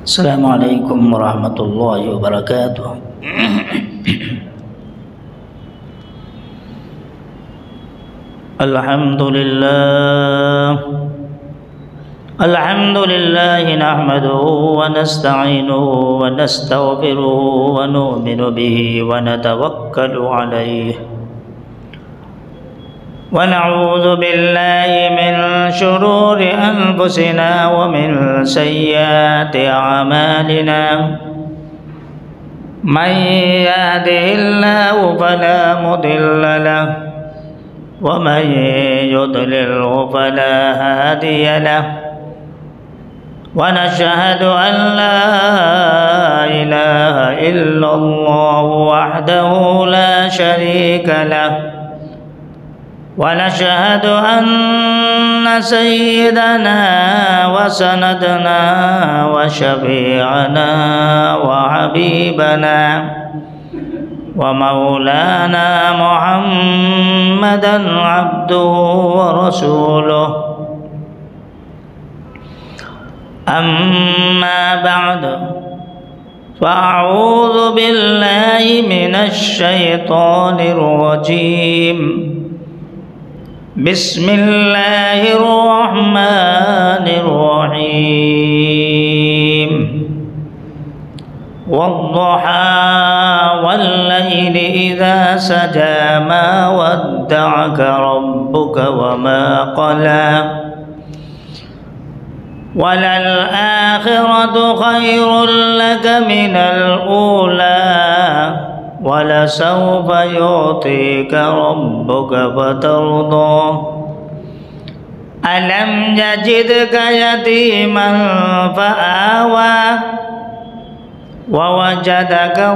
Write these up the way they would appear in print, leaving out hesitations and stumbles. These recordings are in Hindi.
अस्सलामु अलैकुम वरहमतुल्लाहि वबरकातुह। अल्हम्दुलिल्लाह नहमदुहु व नस्तईनुहु व नस्तगफिरुहु व नु'मिनु बिही व नतवक्कलु अलैहि व नऊज़ु बिल्लाहि मिन शुरूरि अनफुसिना व मिन सय्यिआति अअमालिना। मन यहदिहिल्लाहु फला मुदिल्ल लहु व मन युद्लिल्हु फला हादिय लहु व नशहदु अन ला इलाहा इल्लल्लाहु वहदहु ला शरीका लहु व नशहदु अन्न सय्यिदना व सनदना व शफीअना व हबीबना व मौलाना मुहम्मदन अब्दुहु व रसूलुहु। अम्मा बअद फ़अऊज़ु बिल्लाहि मिनश शैतानिर रजीम। बिस्मिल्लाहिर रहमानिर रहीम। वद्दुहा वल्लैलि इज़ा सजा मा वद्दअक रब्बुक वमा क़ला वलल आखिरतु खैरुल लक मिनल ऊला वलसौफ युअतीक रब्बुक फतर्दा। अलम यजिदक यतीमन फआवा ववजदक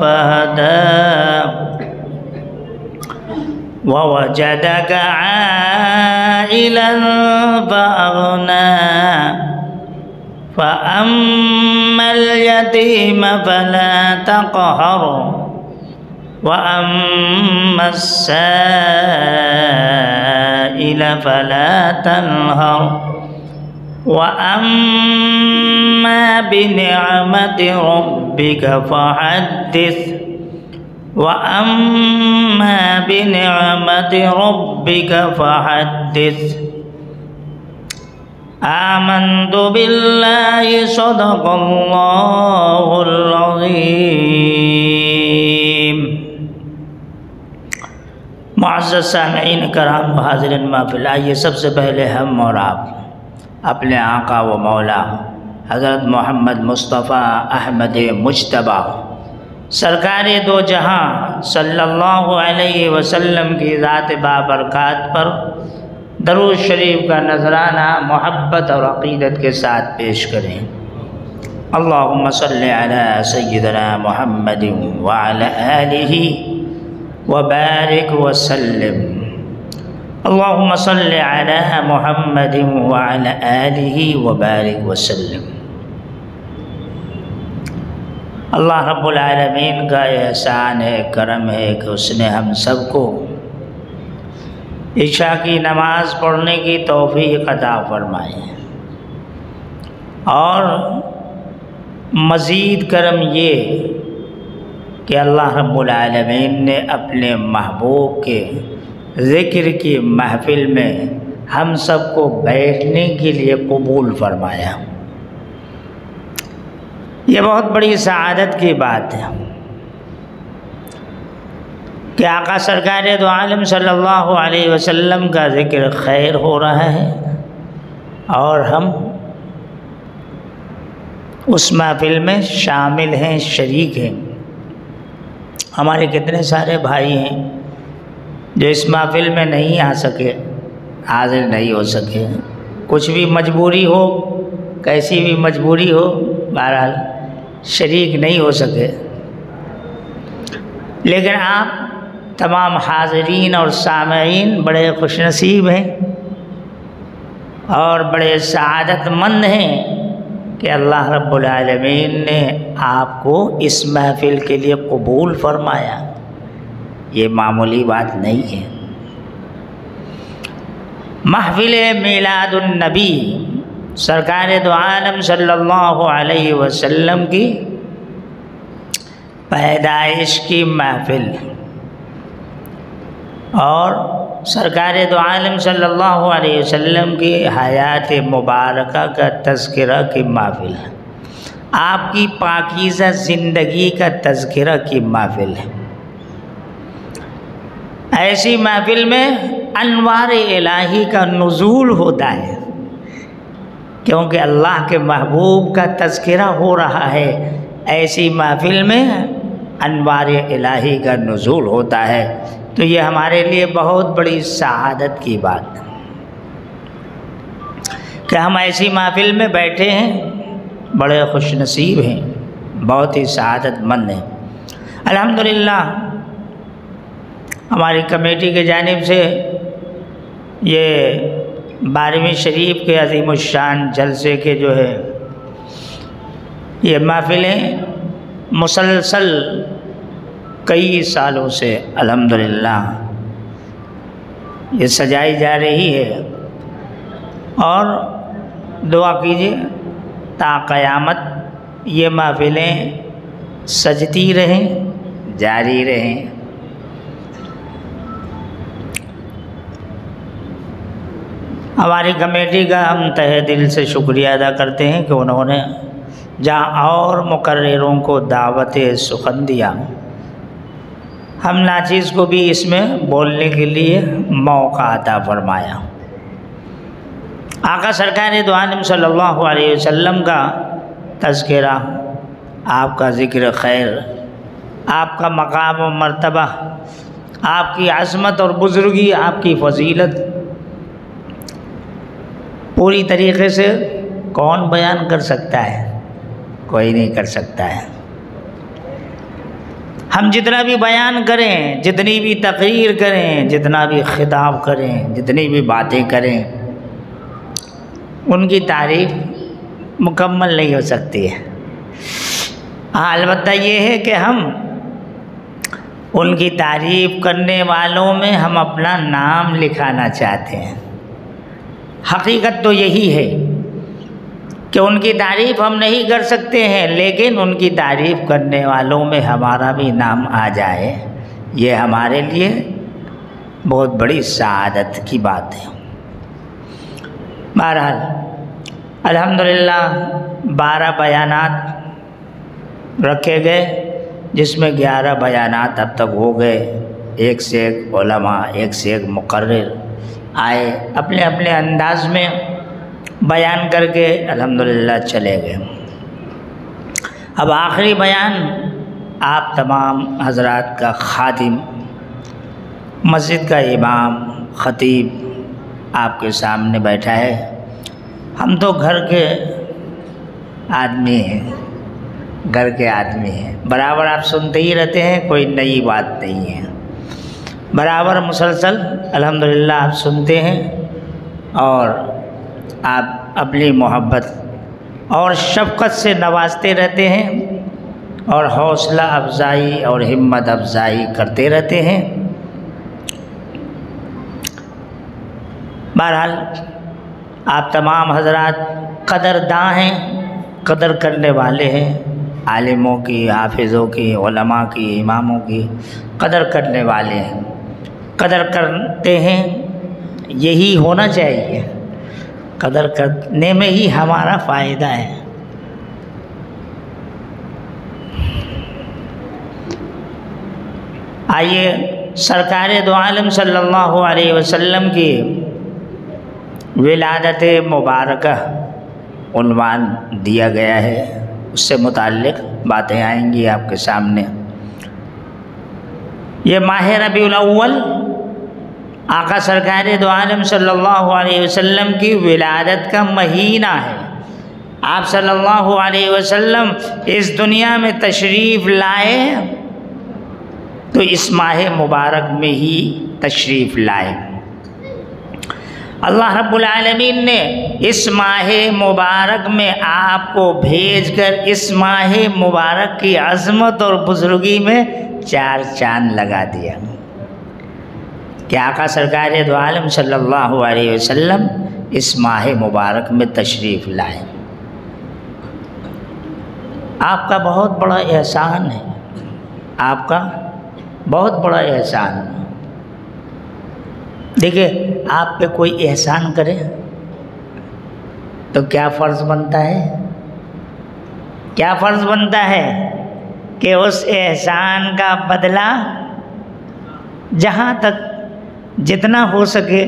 फहदा ववजदक आइलन फअगना। फ़अम्मल यतीम फला तक़हर व अम्मस साइल फला तनहर व अम्मा बिनिअमति रब्बिक फ़हद्दिस व अम्मा बिनिअमति रब्बिक फ़हद्दिस। आमन्तु बिल्लाहि सदक़ल्लाहुल अज़ीम। मुअज़्ज़ज़ सामिईन कराम व हाज़िरीन महफ़िल, आइए सबसे पहले हम और आप अपने आका व मौला हज़रत मोहम्मद मुस्तफ़ा अहमद मुज्तबा सरकारे दो जहां सल्लल्लाहु अलैहि वसल्लम की ज़ात बाबरकात पर दरूद शरीफ का नजराना मोहब्बत और अक़ीदत के साथ पेश करें। अल्लाहुम्मा सल्लि अला सय्यिदना मुहम्मदिन व अला आलिहि व बारिक व सल्लिम। अल्लाहुम्मा सल्लि अला मुहम्मदिन व अला आलिहि व बारिक व सल्लिम। अल्लाह रब्बुल आलमीन का एहसान है, करम है कि उसने हम सबको इशा की नमाज़ पढ़ने की तौफ़ीक़ अता फ़रमाए और मज़ीद करम ये कि अल्लाह रब्बुल आलमीन ने अपने महबूब के ज़िक्र की महफ़िल में हम सबको बैठने के लिए कबूल फ़रमाया। ये बहुत बड़ी सआदत की बात है कि आका सरकार दो आलम सल्लल्लाहु अलैहि वसल्लम का ज़िक्र खैर हो रहा है और हम उस महफ़िल में शामिल हैं, शरीक हैं। हमारे कितने सारे भाई हैं जो इस महफ़िल में नहीं आ सके, हाज़िर नहीं हो सके, कुछ भी मजबूरी हो, कैसी भी मजबूरी हो, बहरहाल शरीक नहीं हो सके। लेकिन आप तमाम हाज़रीन और सामईन बड़े खुशनसीब हैं और बड़े सआदतमंद हैं कि अल्लाह रब्बुल आलमीन ने आपको इस महफ़िल के लिए कबूल फरमाया। ये मामूली बात नहीं है। महफिल मीलादुन नबी, सरकार दो आलम सल्लल्लाहु अलैहि वसल्लम की पैदाइश की महफिल और सरकार दो आलम सल्लल्लाहु अलैहि वसल्लम की हयात मुबारका का तज़किरा की महफिल है, आपकी पाकीज़ा ज़िंदगी का तज़किरा की महफिल है। ऐसी महफिल में अनवार इलाही का नुज़ूल होता है, क्योंकि अल्लाह के महबूब का तज़किरा हो रहा है। ऐसी महफिल में अनवार इलाही का नुज़ूल होता है, तो ये हमारे लिए बहुत बड़ी सआदत की बात है कि हम ऐसी महफिल में बैठे हैं, बड़े खुशनसीब हैं, बहुत ही सआदतमंद हैं। अल्हम्दुलिल्लाह हमारी कमेटी के जानिब से ये 12वीं शरीफ के अज़ीमुश्शान जलसे के जो है ये महफिलें मुसलसल कई सालों से अल्हम्दुलिल्लाह ये सजाई जा रही है, और दुआ कीजिए ता क़यामत ये महफिलें सजती रहें, जारी रहें। हमारी कमेटी का हम तहे दिल से शुक्रिया अदा करते हैं कि उन्होंने जहाँ और मुकर्रिरों को दावत सुखन दिया, हम नाचीज़ को भी इसमें बोलने के लिए मौका अता फरमाया। आका सरकार दो आलम सल्लल्लाहु अलैहि वसल्लम का तज़किरा, आपका ज़िक्र खैर, आपका मकाम व मर्तबा, आपकी अज़मत और बुज़ुर्गी, आपकी फ़जीलत पूरी तरीक़े से कौन बयान कर सकता है? कोई नहीं कर सकता है। हम जितना भी बयान करें, जितनी भी तकरीर करें, जितना भी खिताब करें, जितनी भी बातें करें, उनकी तारीफ़ मुकम्मल नहीं हो सकती है। हाँ, अलबत्ता ये है कि हम उनकी तारीफ़ करने वालों में हम अपना नाम लिखाना चाहते हैं। हकीकत तो यही है कि उनकी तारीफ़ हम नहीं कर सकते हैं, लेकिन उनकी तारीफ़ करने वालों में हमारा भी नाम आ जाए, ये हमारे लिए बहुत बड़ी सआदत की बात है। बहरहाल अल्हम्दुलिल्लाह 12 बयानात रखे गए, जिसमें 11 बयानात अब तक हो गए। एक से एक उलमा, एक से एक मुकर्रिर आए, अपने अपने अंदाज में बयान करके अल्हम्दुलिल्लाह चले गए। अब आखिरी बयान आप तमाम हज़रात का खादिम, मस्जिद का इमाम, ख़तीब आपके सामने बैठा है। हम तो घर के आदमी हैं, घर के आदमी हैं, बराबर आप सुनते ही रहते हैं, कोई नई बात नहीं है, बराबर मुसलसल अल्हम्दुलिल्लाह आप सुनते हैं, और आप अपनी मोहब्बत और शफ़क़त से नवाजते रहते हैं और हौसला अफज़ाई और हिम्मत अफज़ाई करते रहते हैं। बहरहाल आप तमाम हज़रात क़दरदां हैं, कदर करने वाले हैं, आलिमों की, हाफिज़ों की, उलमा की, इमामों की कदर करने वाले हैं, कदर करते हैं। यही होना चाहिए, कदर करने में ही हमारा फ़ायदा है। आइए सरकार दो आलम सल्लल्लाहु अलैहि वसल्लम की विलादत मुबारका उन्वान दिया गया है, उससे मुताल्लिक़ बातें आएंगी आपके सामने। ये माह रबीउल अव्वल आका सरकार दो आलम सल्लल्लाहु अलैहि वसल्लम की विलादत का महीना है। आप सल्लल्लाहु अलैहि वसल्लम इस दुनिया में तशरीफ़ लाए तो इस माह मुबारक में ही तशरीफ़ लाए। अल्लाह रब्बुल आलमीन ने इस माह मुबारक में आपको भेजकर इस माह मुबारक की अज़मत और बुज़ुर्गी में 4 चाँद लगा दिया। कि आका सरकार दो आलम सल्लल्लाहु अलैहि वसल्लम इस माह मुबारक में तशरीफ़ लाए। आपका बहुत बड़ा एहसान है, आपका बहुत बड़ा एहसान। देखिए, आप पे कोई एहसान करे तो क्या फ़र्ज़ बनता है, क्या फ़र्ज़ बनता है कि उस एहसान का बदला जहाँ तक जितना हो सके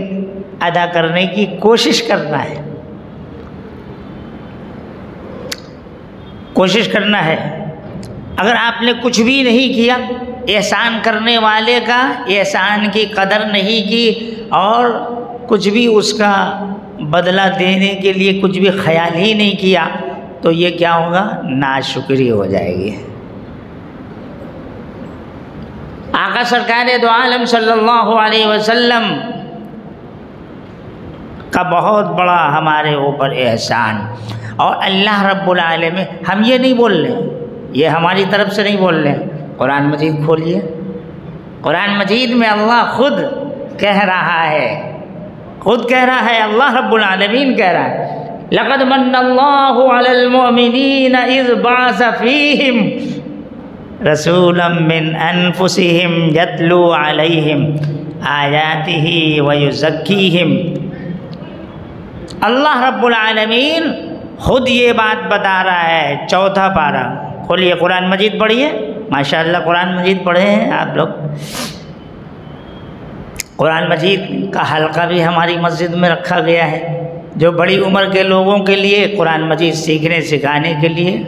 अदा करने की कोशिश करना है, कोशिश करना है। अगर आपने कुछ भी नहीं किया, एहसान करने वाले का एहसान की कदर नहीं की और कुछ भी उसका बदला देने के लिए कुछ भी ख्याल ही नहीं किया, तो ये क्या होगा, नाशुक्री हो जाएगी। आका सरकार दो आलम सल्लल्लाहु अलैहि वसल्लम का बहुत बड़ा हमारे ऊपर एहसान। और अल्लाह रब्बुल आलमीन, हम ये नहीं बोल रहे, ये हमारी तरफ से नहीं बोल रहे। कुरान मजीद खोलिए, कुरान मजीद में अल्लाह खुद कह रहा है, खुद कह रहा है, अल्लाह रब्बुल आलमीन कह रहा है, लक़द मन्नल्लाहु अलल मुअमिनीन इज़ बअस फ़ीहिम रसूलन मिन अनफुसिहिम यतलू अलैहिम आयातिही व युज़क्कीहिम। अल्लाह रब्बुल आलमीन खुद ये बात बता रहा है। चौथा पारा खोलिए, कुरान मजीद पढ़िए। माशाअल्लाह कुरान मजीद पढ़े हैं आप लोग। कुरान मजीद का हल्का भी हमारी मस्जिद में रखा गया है, जो बड़ी उम्र के लोगों के लिए कुरान मजीद सीखने सिखाने के लिए।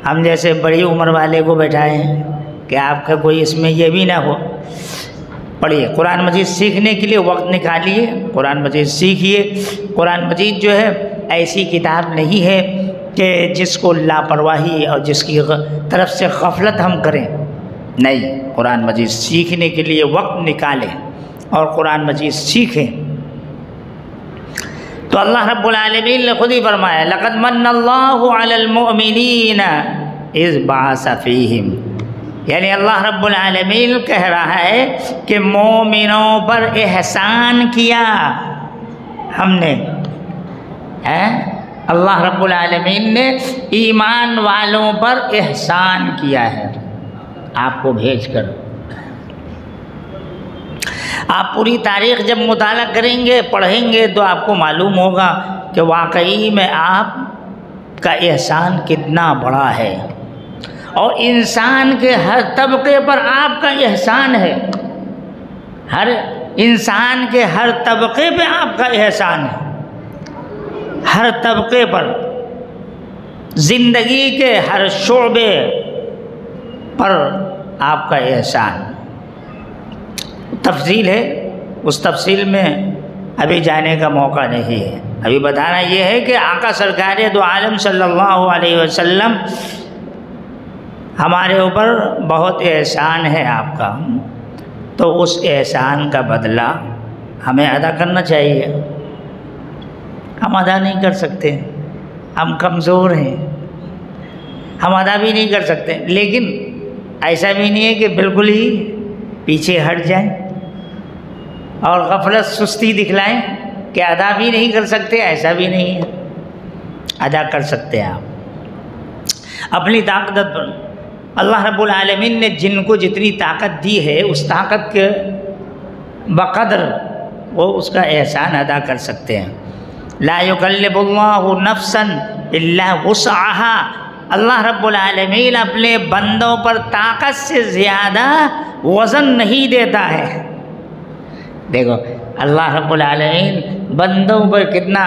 हम जैसे बड़ी उम्र वाले को बैठाए हैं कि आपका कोई इसमें ये भी ना हो। पढ़िए, कुरान मजीद सीखने के लिए वक्त निकालिए, कुरान मजीद सीखिए। कुरान मजीद जो है ऐसी किताब नहीं है कि जिसको लापरवाही और जिसकी तरफ से गफलत हम करें, नहीं। कुरान मजीद सीखने के लिए वक्त निकालें और कुरान मजीद सीखें। तो अल्लाह रब्बुल आलमीन ने खुद ही फरमाया, लक़द मन्नल्लाहु अलल मुअमिनीना इज़ बअस फ़ीहिम। यानी अल्लाह रब्बुल आलमीन कह रहा है कि मोमिनों पर एहसान किया हमने, है अल्लाह रब्बुल आलमीन ने ईमान वालों पर एहसान किया है आपको भेजकर। आप पूरी तारीख़ जब मुताला करेंगे, पढ़ेंगे, तो आपको मालूम होगा कि वाकई में आपका एहसान कितना बड़ा है और इंसान के हर तबके पर आपका एहसान है। हर इंसान के हर तबके पे आपका एहसान है, हर तबके पर, ज़िंदगी के हर शोबे पर आपका एहसान। तफसील है, उस तफसील में अभी जाने का मौका नहीं है। अभी बताना ये है कि आका सरकार दो आलम सल्लल्लाहु अलैहि वसल्लम हमारे ऊपर बहुत एहसान है आपका, तो उस एहसान का बदला हमें अदा करना चाहिए। हम अदा नहीं कर सकते, हम कमज़ोर हैं, हम अदा भी नहीं कर सकते। लेकिन ऐसा भी नहीं है कि बिल्कुल ही पीछे हट जाएं और गफलत सुस्ती दिखलाएं कि अदा भी नहीं कर सकते, ऐसा भी नहीं है। अदा कर सकते हैं आप अपनी ताकत पर। अल्लाह रब्बुल आलमीन ने जिनको जितनी ताकत दी है, उस ताकत के बक़दर वो उसका एहसान अदा कर सकते हैं। ला युकल्लिबुल्लाहु नफ्सन इल्ला वुसअहा। अल्लाह रब्बुल आलमीन अपने बंदों पर ताकत से ज़्यादा वज़न नहीं देता है। देखो अल्लाह रब्बुल आलमीन बंदों पर कितना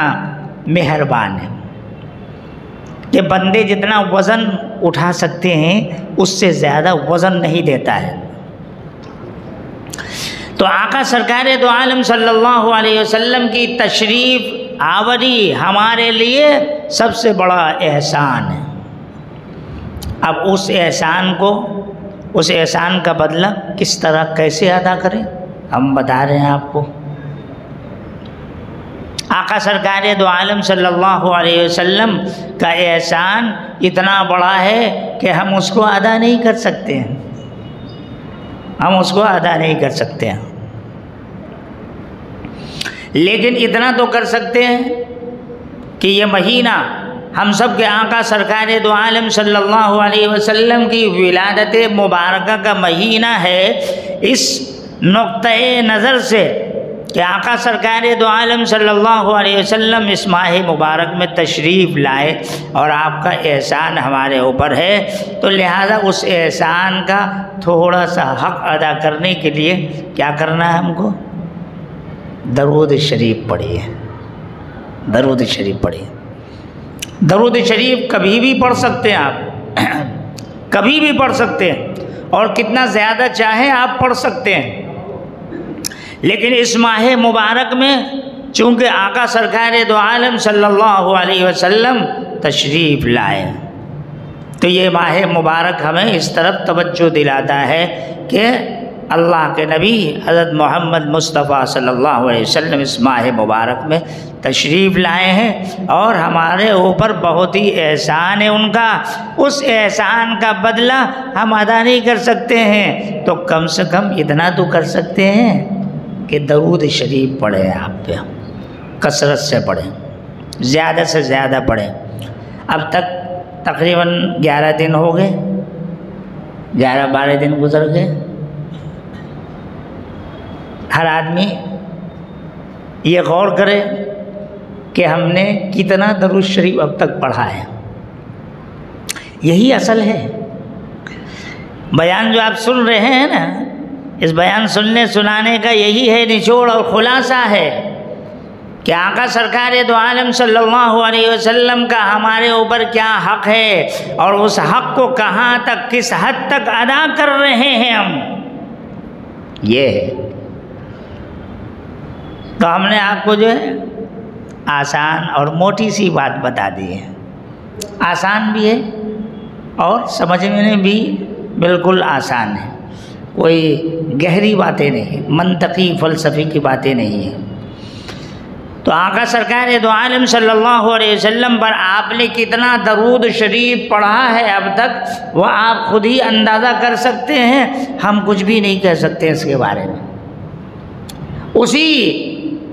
मेहरबान है कि बंदे जितना वज़न उठा सकते हैं उससे ज़्यादा वज़न नहीं देता है। तो आका सरकार दो आलम सल्लल्लाहु अलैहि वसल्लम की तशरीफ़ आवरी हमारे लिए सबसे बड़ा एहसान है। अब उस एहसान को, उस एहसान का बदला किस तरह कैसे अदा करें, हम बता रहे हैं आपको। आका सरकार दो आलम सल्लल्लाहु अलैहि वसल्लम का एहसान इतना बड़ा है कि हम उसको अदा नहीं कर सकते हैं, हम उसको अदा नहीं कर सकते हैं। लेकिन इतना तो कर सकते हैं कि ये महीना हम सब के आका सरकार दो आलम सल्लल्लाहु अलैहि वसल्लम की विलादत मुबारक का महीना है। इस नुक्ते नज़र से कि आका सरकार दो आलम सल्लल्लाहु अलैहि वसल्लम इस माह मुबारक में तशरीफ़ लाए और आपका एहसान हमारे ऊपर है, तो लिहाजा उस एहसान का थोड़ा सा हक़ अदा करने के लिए क्या करना है हमको? दरूद शरीफ पढ़िए, दरूद शरीफ पढ़िए। दरूद शरीफ कभी भी पढ़ सकते हैं आप कभी भी पढ़ सकते हैं और कितना ज़्यादा चाहें आप पढ़ सकते हैं। लेकिन इस माह मुबारक में चूँकि आका सरकार दो आलम सल्लल्लाहु अलैहि वसल्लम तशरीफ़ लाए, तो ये माह मुबारक हमें इस तरफ तवज्जो दिलाता है कि अल्लाह के नबी हज़रत मोहम्मद मुस्तफ़ा सल्लल्लाहु अलैहि वसल्लम इस माह मुबारक में तशरीफ़ लाए हैं और हमारे ऊपर बहुत ही एहसान है उनका। उस एहसान का बदला हम अदा नहीं कर सकते हैं, तो कम से कम इतना तो कर सकते हैं कि दरूद शरीफ पढ़ें, आप पे कसरत से पढ़ें, ज़्यादा से ज़्यादा पढ़ें। अब तक तकरीबन 11 दिन हो गए, 11-12 दिन गुजर गए। हर आदमी ये गौर करे कि हमने कितना दरूद शरीफ अब तक पढ़ा है। यही असल है। बयान जो आप सुन रहे हैं ना, इस बयान सुनने सुनाने का यही है निचोड़ और खुलासा है कि आका सरकार दो आलम सल्लल्लाहु अलैहि वसल्लम का हमारे ऊपर क्या हक़ है और उस हक़ को कहाँ तक, किस हद तक अदा कर रहे हैं हम, ये है। तो हमने आपको जो है आसान और मोटी सी बात बता दी है, आसान भी है और समझने में भी बिल्कुल आसान है, कोई गहरी बातें नहीं, मंतकी फ़लसफ़ी की बातें नहीं है। तो आका सरकार दो आलम सल्लल्लाहु अलैहि वसल्लम पर आपने कितना दरूद शरीफ पढ़ा है अब तक, वह आप खुद ही अंदाज़ा कर सकते हैं, हम कुछ भी नहीं कह सकते इसके बारे में। उसी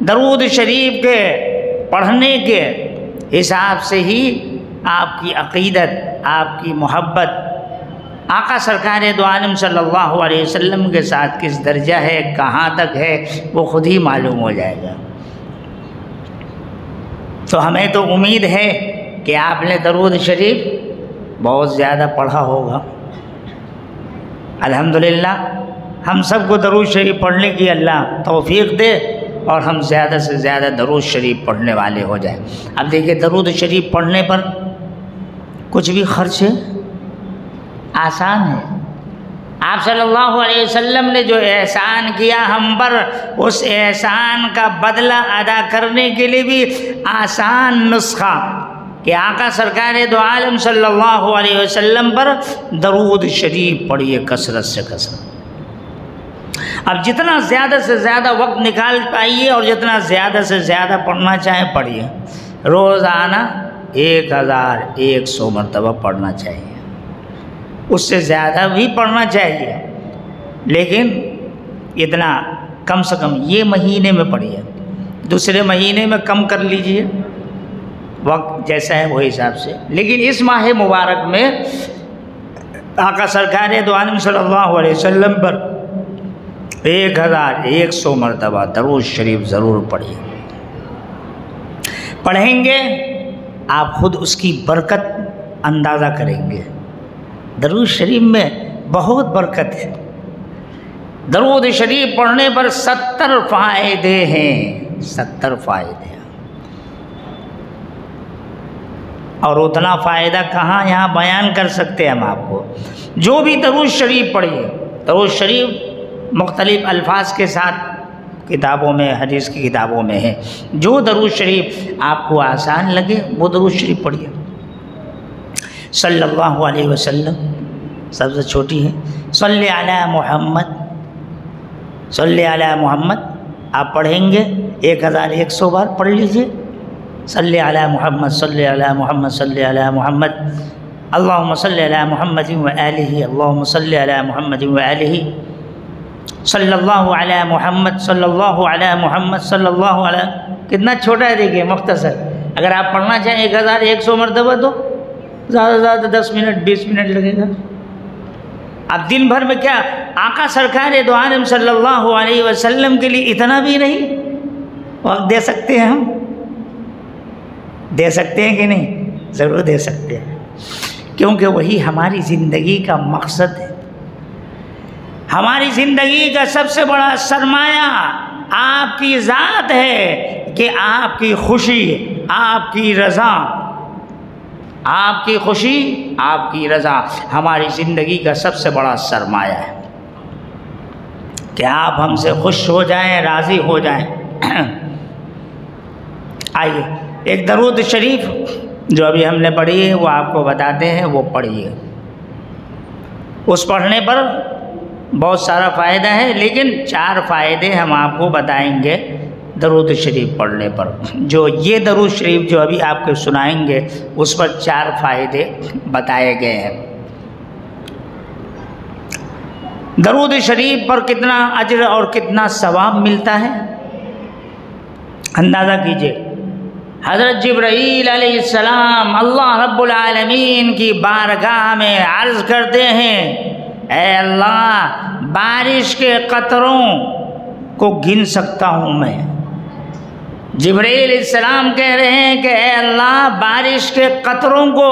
दरूद शरीफ के पढ़ने के हिसाब से ही आपकी अक़ीदत, आपकी मोहब्बत आका सरकार दो आलम सल्लल्लाहु अलैहि वसल्लम के साथ किस दर्जा है, कहाँ तक है, वो खुद ही मालूम हो जाएगा। तो हमें तो उम्मीद है कि आपने दरूद शरीफ बहुत ज़्यादा पढ़ा होगा। अल्हम्दुलिल्लाह हम सबको दरूद शरीफ पढ़ने की अल्लाह तौफीक दे और हम ज़्यादा से ज़्यादा दरूद शरीफ पढ़ने वाले हो जाए। अब देखिए, दरूद शरीफ पढ़ने पर कुछ भी खर्च है, आसान है। आप सल्लल्लाहु अलैहि वसल्लम ने जो एहसान किया हम पर, उस एहसान का बदला अदा करने के लिए भी आसान नुस्खा कि आका सरकार दो आलम सल्लल्लाहु अलैहि वसल्लम पर दरूद शरीफ पढ़िए कसरत से कसरत। अब जितना ज़्यादा से ज़्यादा वक्त निकाल पाइए और जितना ज़्यादा से ज़्यादा पढ़ना चाहें पढ़िए। रोज़ाना 1100 मरतबा पढ़ना चाहिए, उससे ज़्यादा भी पढ़ना चाहिए, लेकिन इतना कम से कम ये महीने में पढ़िए। दूसरे महीने में कम कर लीजिए, वक्त जैसा है वही हिसाब से। लेकिन इस माह मुबारक में आका सरकार दो आलम सल्लल्लाहु अलैहि वसल्लम पर 1100 मरतबा दरूद शरीफ ज़रूर पढ़िए। पढ़ेंगे आप खुद उसकी बरकत अंदाज़ा करेंगे। दरूद शरीफ में बहुत बरकत है। दरूद शरीफ पढ़ने पर 70 फ़ायदे हैं, 70 फ़ायदे। और उतना फ़ायदा कहाँ यहाँ बयान कर सकते हैं हम आपको। जो भी दरूद शरीफ पढ़िए, दरूद शरीफ मुख्तलिफ़ अल्फाज के साथ किताबों में, हदीस की किताबों में है। जो दरूद शरीफ आपको आसान लगे वो दरूद शरीफ पढ़िए। सल्लल्लाहु अलैहि वसल्लम सबसे छोटी है। सल्ले अला मोहम्मद, सल्ले अला मोहम्मद आप पढ़ेंगे 1100 बार पढ़ लीजिए। सल्ले अला मोहम्मद, सल्ले अला मोहम्मद, सल्ले अला मोहम्मद, अल्लाहुम्मा सल्ली अला मोहम्मद व आलिही, अल्लाहुम्मा सल्ली अला मोहम्मद व आलिही। सल्लल्लाहु अलैहि मुहम्मद सल्लल्लाहु अलैहि मुहम्मद सल्लल्लाहु अलैहि, कितना छोटा है देखिए, मुख्तसर। अगर आप पढ़ना चाहें 1100 मरतबा तो ज़्यादा से ज़्यादा 10 मिनट 20 मिनट लगेगा। अब दिन भर में क्या आका सरकार दो आलम सल्लल्लाहु अलैहि वसल्लम के लिए इतना भी नहीं वक्त दे सकते हैं? हम दे सकते हैं कि नहीं? ज़रूर दे सकते हैं, क्योंकि वही हमारी ज़िंदगी का मकसद है। हमारी ज़िंदगी का सबसे बड़ा सरमाया आपकी ज़ात है कि आपकी खुशी, आपकी रज़ा, आपकी खुशी, आपकी रज़ा हमारी ज़िंदगी का सबसे बड़ा सरमाया है कि आप हमसे खुश हो जाएं, राज़ी हो जाएं। आइए एक दरूद शरीफ जो अभी हमने पढ़ी है वो आपको बताते हैं, वो पढ़िए। उस पढ़ने पर बहुत सारा फ़ायदा है, लेकिन 4 फ़ायदे हम आपको बताएंगे दरूद शरीफ पढ़ने पर। जो ये दरूद शरीफ जो अभी आपको सुनाएंगे उस पर 4 फ़ायदे बताए गए हैं। दरूद शरीफ पर कितना अज्र और कितना सवाब मिलता है अंदाज़ा कीजिए। हज़रत जिब्राईल अलैहिस्सलाम अल्लाह रब्बुल आलमीन की बारगाह में अर्ज़ करते हैं, ऐ अल्लाह, बारिश के कतरों को गिन सकता हूँ मैं। जिब्राईल अलैहिस्सलाम कह रहे हैं कि ऐ अल्लाह, बारिश के कतरों को,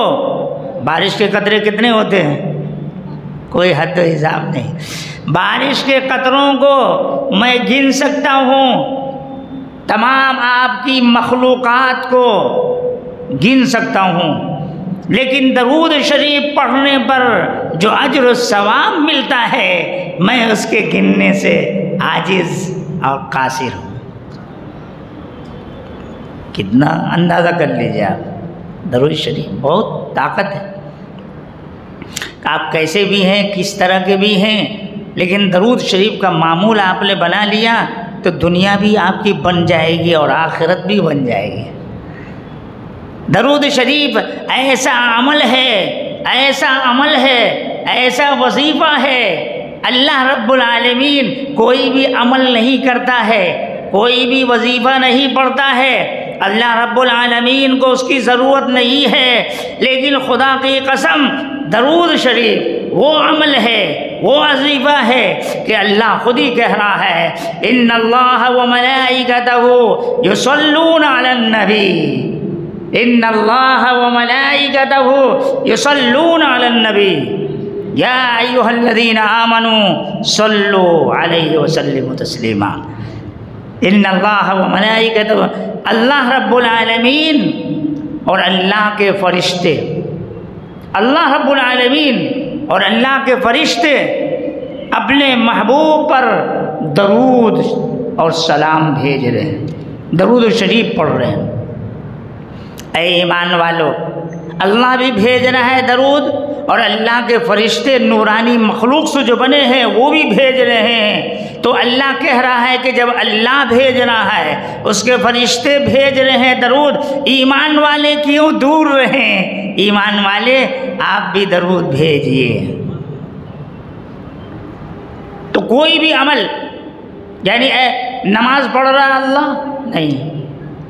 बारिश के कतरे कितने होते हैं? कोई हद हिसाब नहीं। बारिश के कतरों को मैं गिन सकता हूँ, तमाम आपकी मखलूक़ात को गिन सकता हूँ, लेकिन दरूद शरीफ पढ़ने पर जो अज्र सवाब मिलता है मैं उसके गिनने से आजिज़ और कासिर हूँ। कितना अंदाज़ा कर लीजिए आप, दरूद शरीफ बहुत ताकत है। आप कैसे भी हैं, किस तरह के भी हैं, लेकिन दरूद शरीफ का मामूल आपने बना लिया तो दुनिया भी आपकी बन जाएगी और आखिरत भी बन जाएगी। दरूद शरीफ ऐसा अमल है, ऐसा अमल है, ऐसा वजीफ़ा है, अल्लाह रब्बुल आलमीन कोई भी अमल नहीं करता है, कोई भी वजीफ़ा नहीं पढ़ता है, अल्लाह रब्बुल आलमीन को उसकी ज़रूरत नहीं है, लेकिन खुदा की कसम दरूद शरीफ वो अमल है, वो वजीफ़ा है कि अल्लाह खुद ही कह रहा है, इन्नल्लाह व मलाइकतहु युसल्लूना अलन नबी, इन्नल्लाह व मलाइकतहु युसल्लूना अलन नबी, या अय्युहल्लज़ीना आमनू सल्लू अलैहि व सल्लिमू तस्लीमा। इन्नल्लाह व मलाइकतहु, अल्लाह रब्बुल आलमीन और अल्लाह के फ़रिश्ते, अल्लाह रब्बुल आलमीन और अल्लाह के फ़रिश्ते अपने महबूब पर दरूद और सलाम भेज रहे हैं, दरूद शरीफ पढ़ रहे हैं। ऐ ईमान वालों, अल्लाह भी भेज रहा है दरूद और अल्लाह के फ़रिश्ते नूरानी मखलूक से जो बने हैं वो भी भेज रहे हैं। तो अल्लाह कह रहा है कि जब अल्लाह भेज रहा है, उसके फ़रिश्ते भेज रहे हैं दरूद, ईमान वाले क्यों दूर रहें? ईमान वाले आप भी दरूद भेजिए। तो कोई भी अमल, यानी नमाज पढ़ रहा अल्लाह नहीं,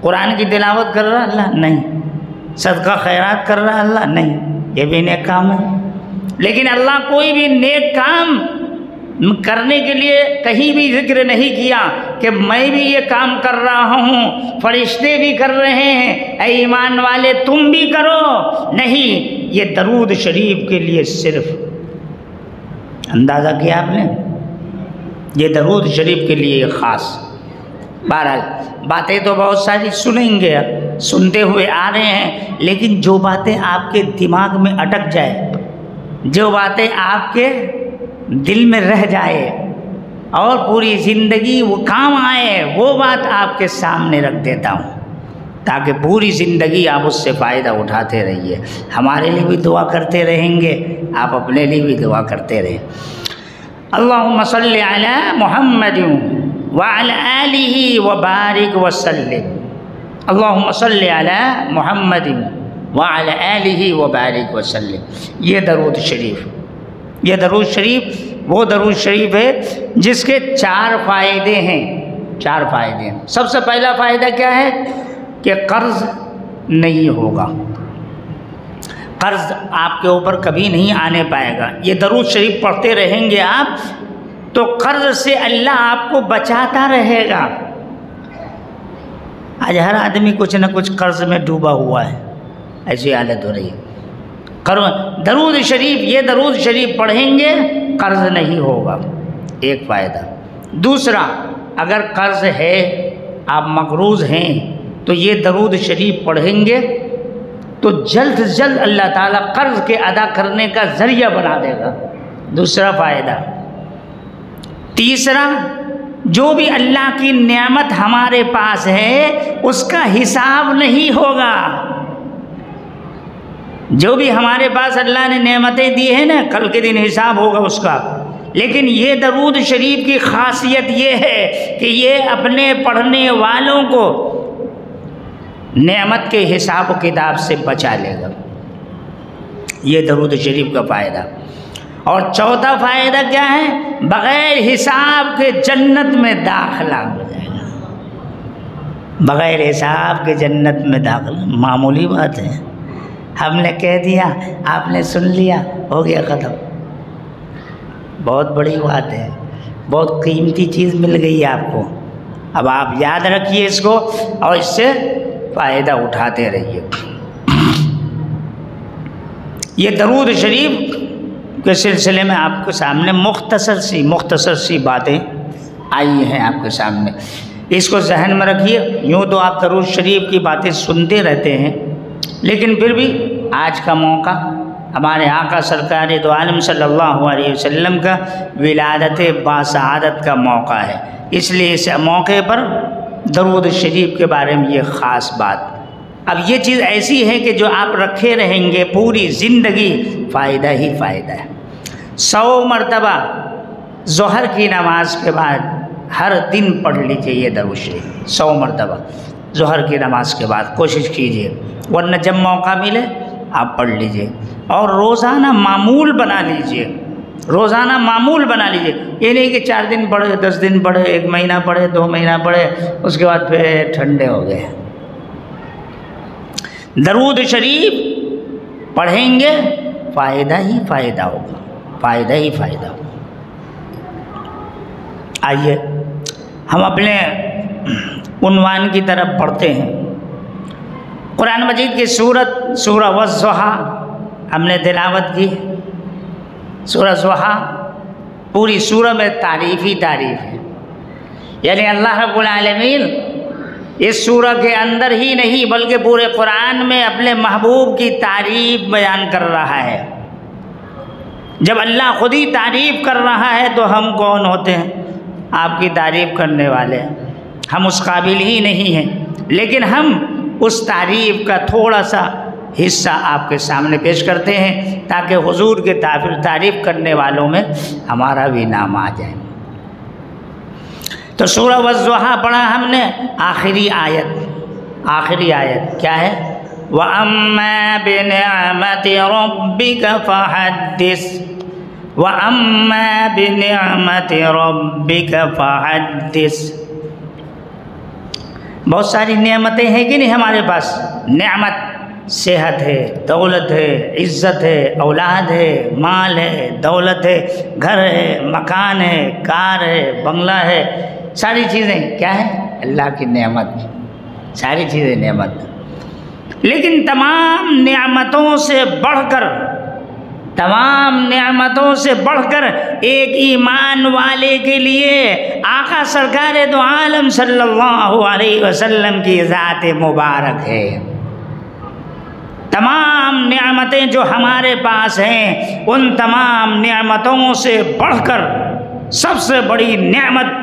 कुरान की तिलावत कर रहा अल्लाह नहीं, सदका खैरात कर रहा अल्लाह नहीं, ये भी नेक काम है। लेकिन अल्लाह कोई भी नेक काम करने के लिए कहीं भी जिक्र नहीं किया कि मैं भी ये काम कर रहा हूँ, फरिश्ते भी कर रहे हैं, ऐ ईमान वाले तुम भी करो। नहीं, ये दरूद शरीफ के लिए सिर्फ, अंदाज़ा किया आपने, ये दरूद शरीफ के लिए ख़ास। बहरहाल बातें तो बहुत सारी सुनेंगे, सुनते हुए आ रहे हैं, लेकिन जो बातें आपके दिमाग में अटक जाए, जो बातें आपके दिल में रह जाए और पूरी ज़िंदगी वो काम आए, वो बात आपके सामने रख देता हूँ ताकि पूरी ज़िंदगी आप उससे फ़ायदा उठाते रहिए। हमारे लिए भी दुआ करते रहेंगे, आप अपने लिए भी दुआ करते रहें। अल्लाहुम्मा सल्लि अला मुहम्मदिन व अला आलिहि व बारिक व सल्लिम। अल्लाहुम्मा सल्लि अला मुहम्मदिन व अला आलिहि व बारिक व सल्लिम। ये दरूद शरीफ वो दरूद शरीफ है जिसके 4 फ़ायदे हैं। 4 फ़ायदे हैं। सबसे पहला फ़ायदा क्या है कि कर्ज नहीं होगा, कर्ज आपके ऊपर कभी नहीं आने पाएगा। ये दरूद शरीफ पढ़ते रहेंगे आप तो कर्ज से अल्लाह आपको बचाता रहेगा। आज हर आदमी कुछ न कुछ कर्ज में डूबा हुआ है, ऐसी हालत हो रही है। दरूद शरीफ, ये दरूद शरीफ पढ़ेंगे कर्ज नहीं होगा, एक फ़ायदा। दूसरा, अगर कर्ज है, आप मकरूज़ हैं, तो ये दरूद शरीफ पढ़ेंगे तो जल्द से जल्द अल्लाह ताला कर्ज के अदा करने का ज़रिया बना देगा, दूसरा फ़ायदा। तीसरा, जो भी अल्लाह की नेमत हमारे पास है उसका हिसाब नहीं होगा। जो भी हमारे पास अल्लाह ने नेमतें दी है ना, कल के दिन हिसाब होगा उसका। लेकिन ये दरूद शरीफ की खासियत ये है कि ये अपने पढ़ने वालों को नेमत के हिसाब किताब से बचा लेगा, ये दरूद शरीफ का फ़ायदा। और चौथा फ़ायदा क्या है, बग़ैर हिसाब के जन्नत में दाखिला हो जाएगा। बग़ैर हिसाब के जन्नत में दाखिला मामूली बात है, हमने कह दिया, आपने सुन लिया, हो गया ख़त्म। बहुत बड़ी बात है, बहुत कीमती चीज़ मिल गई है आपको। अब आप याद रखिए इसको और इससे फ़ायदा उठाते रहिए। ये दरूद शरीफ के सिलसिले में आपके सामने मुख्तसर सी बातें आई हैं आपके सामने, इसको जहन में रखिए। यूँ तो आप दरूद शरीफ की बातें सुनते रहते हैं, लेकिन फिर भी आज का मौका हमारे आका सरकार दो आलम सल्लल्लाहु अलैहि वसल्लम का विलादत बासआदत का मौका है, इसलिए इस मौके पर दरूद शरीफ के बारे में ये ख़ास बात। अब ये चीज़ ऐसी है कि जो आप रखे रहेंगे पूरी ज़िंदगी, फ़ायदा ही फ़ायदा है। 100 मरतबा ज़ोहर की नमाज के बाद हर दिन पढ़ लीजिए ये दरूद शरीफ, 100 मरतबा ज़ोहर की नमाज के बाद कोशिश कीजिए, वरना जब मौका मिले आप पढ़ लीजिए। और रोज़ाना मामूल बना लीजिए, रोज़ाना मामूल बना लीजिए। ये नहीं कि 4 दिन पढ़े, 10 दिन पढ़े, 1 महीना पढ़े, 2 महीना पढ़े, उसके बाद फिर ठंडे हो गए। दरूद शरीफ पढ़ेंगे, फ़ायदा ही फ़ायदा होगा, फ़ायदा ही फ़ायदा होगा। आइए हम अपने उन्वान की तरफ बढ़ते हैं। कुरान मजीद की सूरह वज़्ज़ुहा हमने तिलावत की। सूरह ज़ुहा, पूरी सूरह में तारीफ़ ही तारीफ़ है, यानी अल्लाह रब्बुल आलमीन इस सूरह के अंदर ही नहीं बल्कि पूरे कुरान में अपने महबूब की तारीफ़ बयान कर रहा है। जब अल्लाह खुद ही तारीफ़ कर रहा है तो हम कौन होते हैं आपकी तारीफ़ करने वाले? हम उस काबिल ही नहीं हैं, लेकिन हम उस तारीफ़ का थोड़ा सा हिस्सा आपके सामने पेश करते हैं ताकि हुजूर के तारीफ़ करने वालों में हमारा भी नाम आ जाए। तो सूरह वज़्ज़ुहा पढ़ा हमने, आखिरी आयत क्या है? व अम्मा बिनिअमति रब्बिका फहद्दिस, व अम्मा बिनिअमति रब्बिका फहद्दिस। बहुत सारी नेमतें हैं कि नहीं हमारे पास? नेमत सेहत है, दौलत है, इज़्ज़त है, औलाद है, माल है, दौलत है, घर है, मकान है, कार है, बंगला है, सारी चीज़ें क्या है? अल्लाह की नेमत, सारी चीज़ें नेमत। लेकिन तमाम नेमतों से बढ़कर एक ईमान वाले के लिए आका सरकार दो आलम सल्लल्लाहु अलैहि वसल्लम की ज़ात मुबारक है। तमाम नेमतें जो हमारे पास हैं, उन तमाम नेमतों से बढ़कर सबसे बड़ी नेमत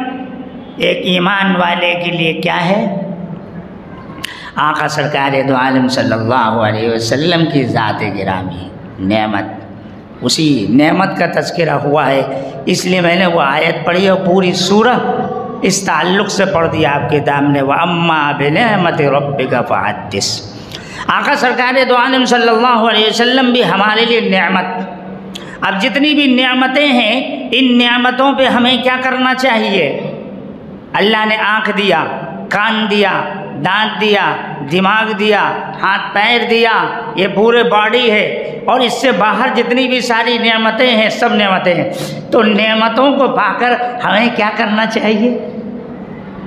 एक ईमान वाले के लिए क्या है? आका सरकार दो आलम सल्लल्लाहु अलैहि वसल्लम की ज़ात गिरामी नेमत। उसी नेमत का तज़किरा हुआ है, इसलिए मैंने वो आयत पढ़ी और पूरी सूरह इस ताल्लुक़ से पढ़ दिया आपके सामने। व अम्मा बिनिअमति रब्बिका फहद्दिस। आका सरकार दो आलम सल्लल्लाहु अलैहि वसल्लम भी हमारे लिए नेमत, अब जितनी भी नेमतें हैं, इन नेमतों पे हमें क्या करना चाहिए? अल्लाह ने आँख दिया, कान दिया, दांत दिया, दिमाग दिया, हाथ पैर दिया, ये पूरे बॉडी है, और इससे बाहर जितनी भी सारी नेमतें हैं, सब नेमतें हैं। तो नेमतों को पाकर हमें क्या करना चाहिए?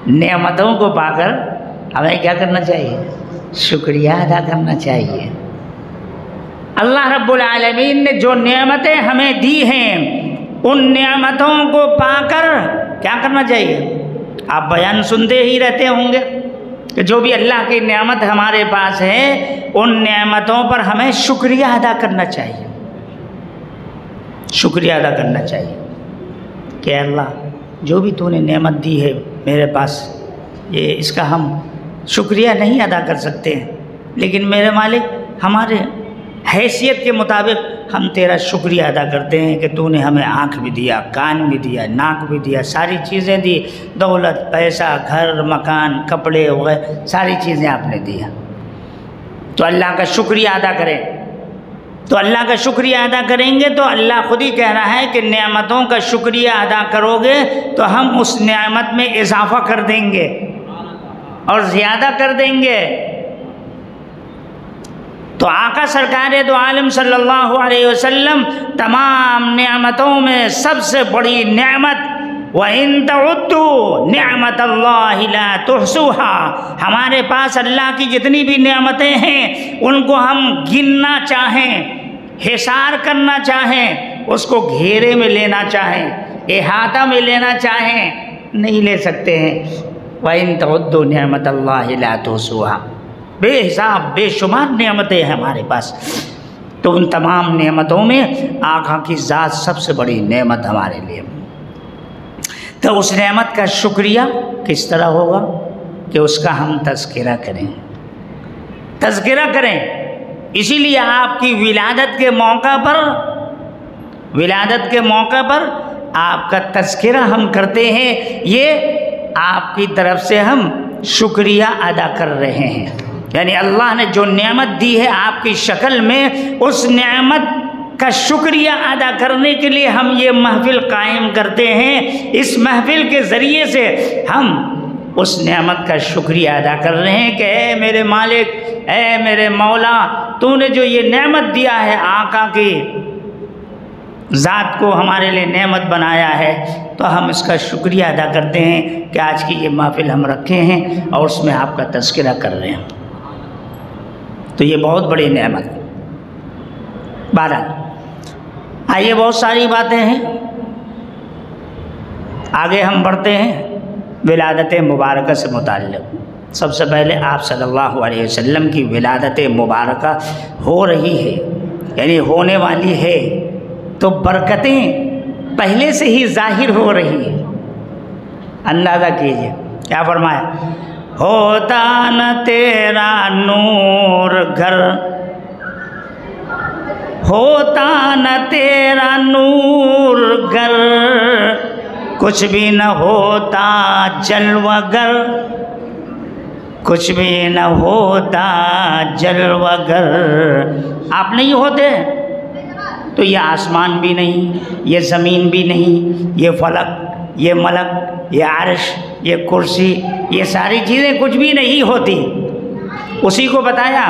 नेमतों को पाकर हमें क्या करना चाहिए? शुक्रिया अदा करना चाहिए। अल्लाह रब्बुल आलमीन ने जो नेमतें हमें दी हैं, उन नेमतों को पाकर क्या करना चाहिए? आप बयान सुनते ही रहते होंगे कि जो भी अल्लाह की नेमत हमारे पास है, उन नेमतों पर हमें शुक्रिया अदा करना चाहिए। शुक्रिया अदा करना चाहिए कि अल्लाह, जो भी तूने नेमत दी है मेरे पास, ये इसका हम शुक्रिया नहीं अदा कर सकते हैं, लेकिन मेरे मालिक, हमारे हैसियत के मुताबिक हम तेरा शुक्रिया अदा करते हैं कि तूने हमें आँख भी दिया, कान भी दिया, नाक भी दिया, सारी चीज़ें दी, दौलत, पैसा, घर, मकान, कपड़े वगैरह सारी चीज़ें आपने दिया। तो अल्लाह का शुक्रिया अदा करें। तो अल्लाह का शुक्रिया अदा करेंगे तो अल्लाह खुद ही कह रहा है कि नेमतों का शुक्रिया अदा करोगे तो हम उस नेमत में इजाफा कर देंगे और ज़्यादा कर देंगे। तो आका सरकार दो आलम सल्लल्लाहु अलैहि वसल्लम तमाम नेमतों में सबसे बड़ी नेमत, व इन तउद्दू निअमतल्लाहि ला तुहसूहा, हमारे पास अल्लाह की जितनी भी नेमतें हैं उनको हम गिनना चाहें, हिसार करना चाहें, उसको घेरे में लेना चाहें, इहाता में लेना चाहें, नहीं ले सकते हैं। व इन तउद्दू निअमतल्लाहि ला तुहसूहा, बेहिसाब बेशुमार नेमतें हैं हमारे पास। तो उन तमाम नेमतों में आका की ज़ात सबसे बड़ी नेमत हमारे लिए। तो उस नेमत का शुक्रिया किस तरह होगा कि उसका हम तज़किरा करें, तज़किरा करें। इसीलिए आपकी विलादत के मौका पर आपका तज़किरा हम करते हैं, ये आपकी तरफ से हम शुक्रिया अदा कर रहे हैं। यानी अल्लाह ने जो नेमत दी है आपकी शक्ल में, उस नेमत का शुक्रिया अदा करने के लिए हम ये महफिल कायम करते हैं। इस महफिल के ज़रिए से हम उस नेमत का शुक्रिया अदा कर रहे हैं कि ऐ मेरे मालिक, ऐ मेरे मौला, तूने जो ये नेमत दिया है, आका की ज़ात को हमारे लिए नेमत बनाया है, तो हम इसका शुक्रिया अदा करते हैं कि आज की ये महफिल हम रखे हैं और उसमें आपका तज़किरा कर रहे हैं। तो ये बहुत बड़ी नेमत। बहरहाल आइए, बहुत सारी बातें हैं, आगे हम बढ़ते हैं विलादत मुबारक से मुताल्लिक़। सबसे पहले आप सल्लल्लाहु अलैहि वसल्लम की विलादत मुबारक हो रही है, यानी होने वाली है, तो बरकतें पहले से ही ज़ाहिर हो रही है। अंदाज़ा कीजिए क्या फरमाया, होता न तेरा नूर घर, होता न तेरा नूर घर, कुछ भी न होता जलवागर, कुछ भी न होता जलवागर। आप नहीं होते तो ये आसमान भी नहीं, ये ज़मीन भी नहीं, ये फलक, ये मलक, ये अर्श, ये कुर्सी, ये सारी चीज़ें कुछ भी नहीं होती। उसी को बताया,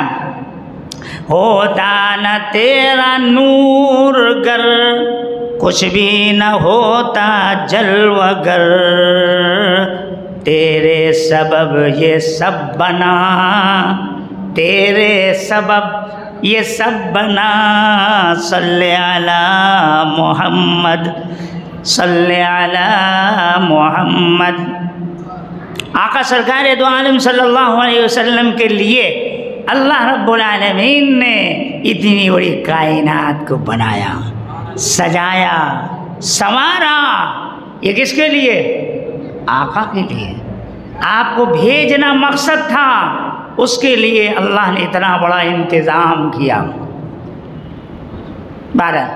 होता न तेरा नूर गर, कुछ भी न होता जलवागर, तेरे सबब ये सब बना, तेरे सबब ये सब बना, सल्ले अला मोहम्मद, सल्ले अला मोहम्मद। आका सरकार दो आलम सल्लल्लाहु अलैहि वसल्लम के लिए अल्लाह रब्बुल आलमीन ने इतनी बड़ी कायनात को बनाया, सजाया, संवारा। ये किसके लिए? आका के लिए। आपको भेजना मकसद था, उसके लिए अल्लाह ने इतना बड़ा इंतज़ाम किया। 12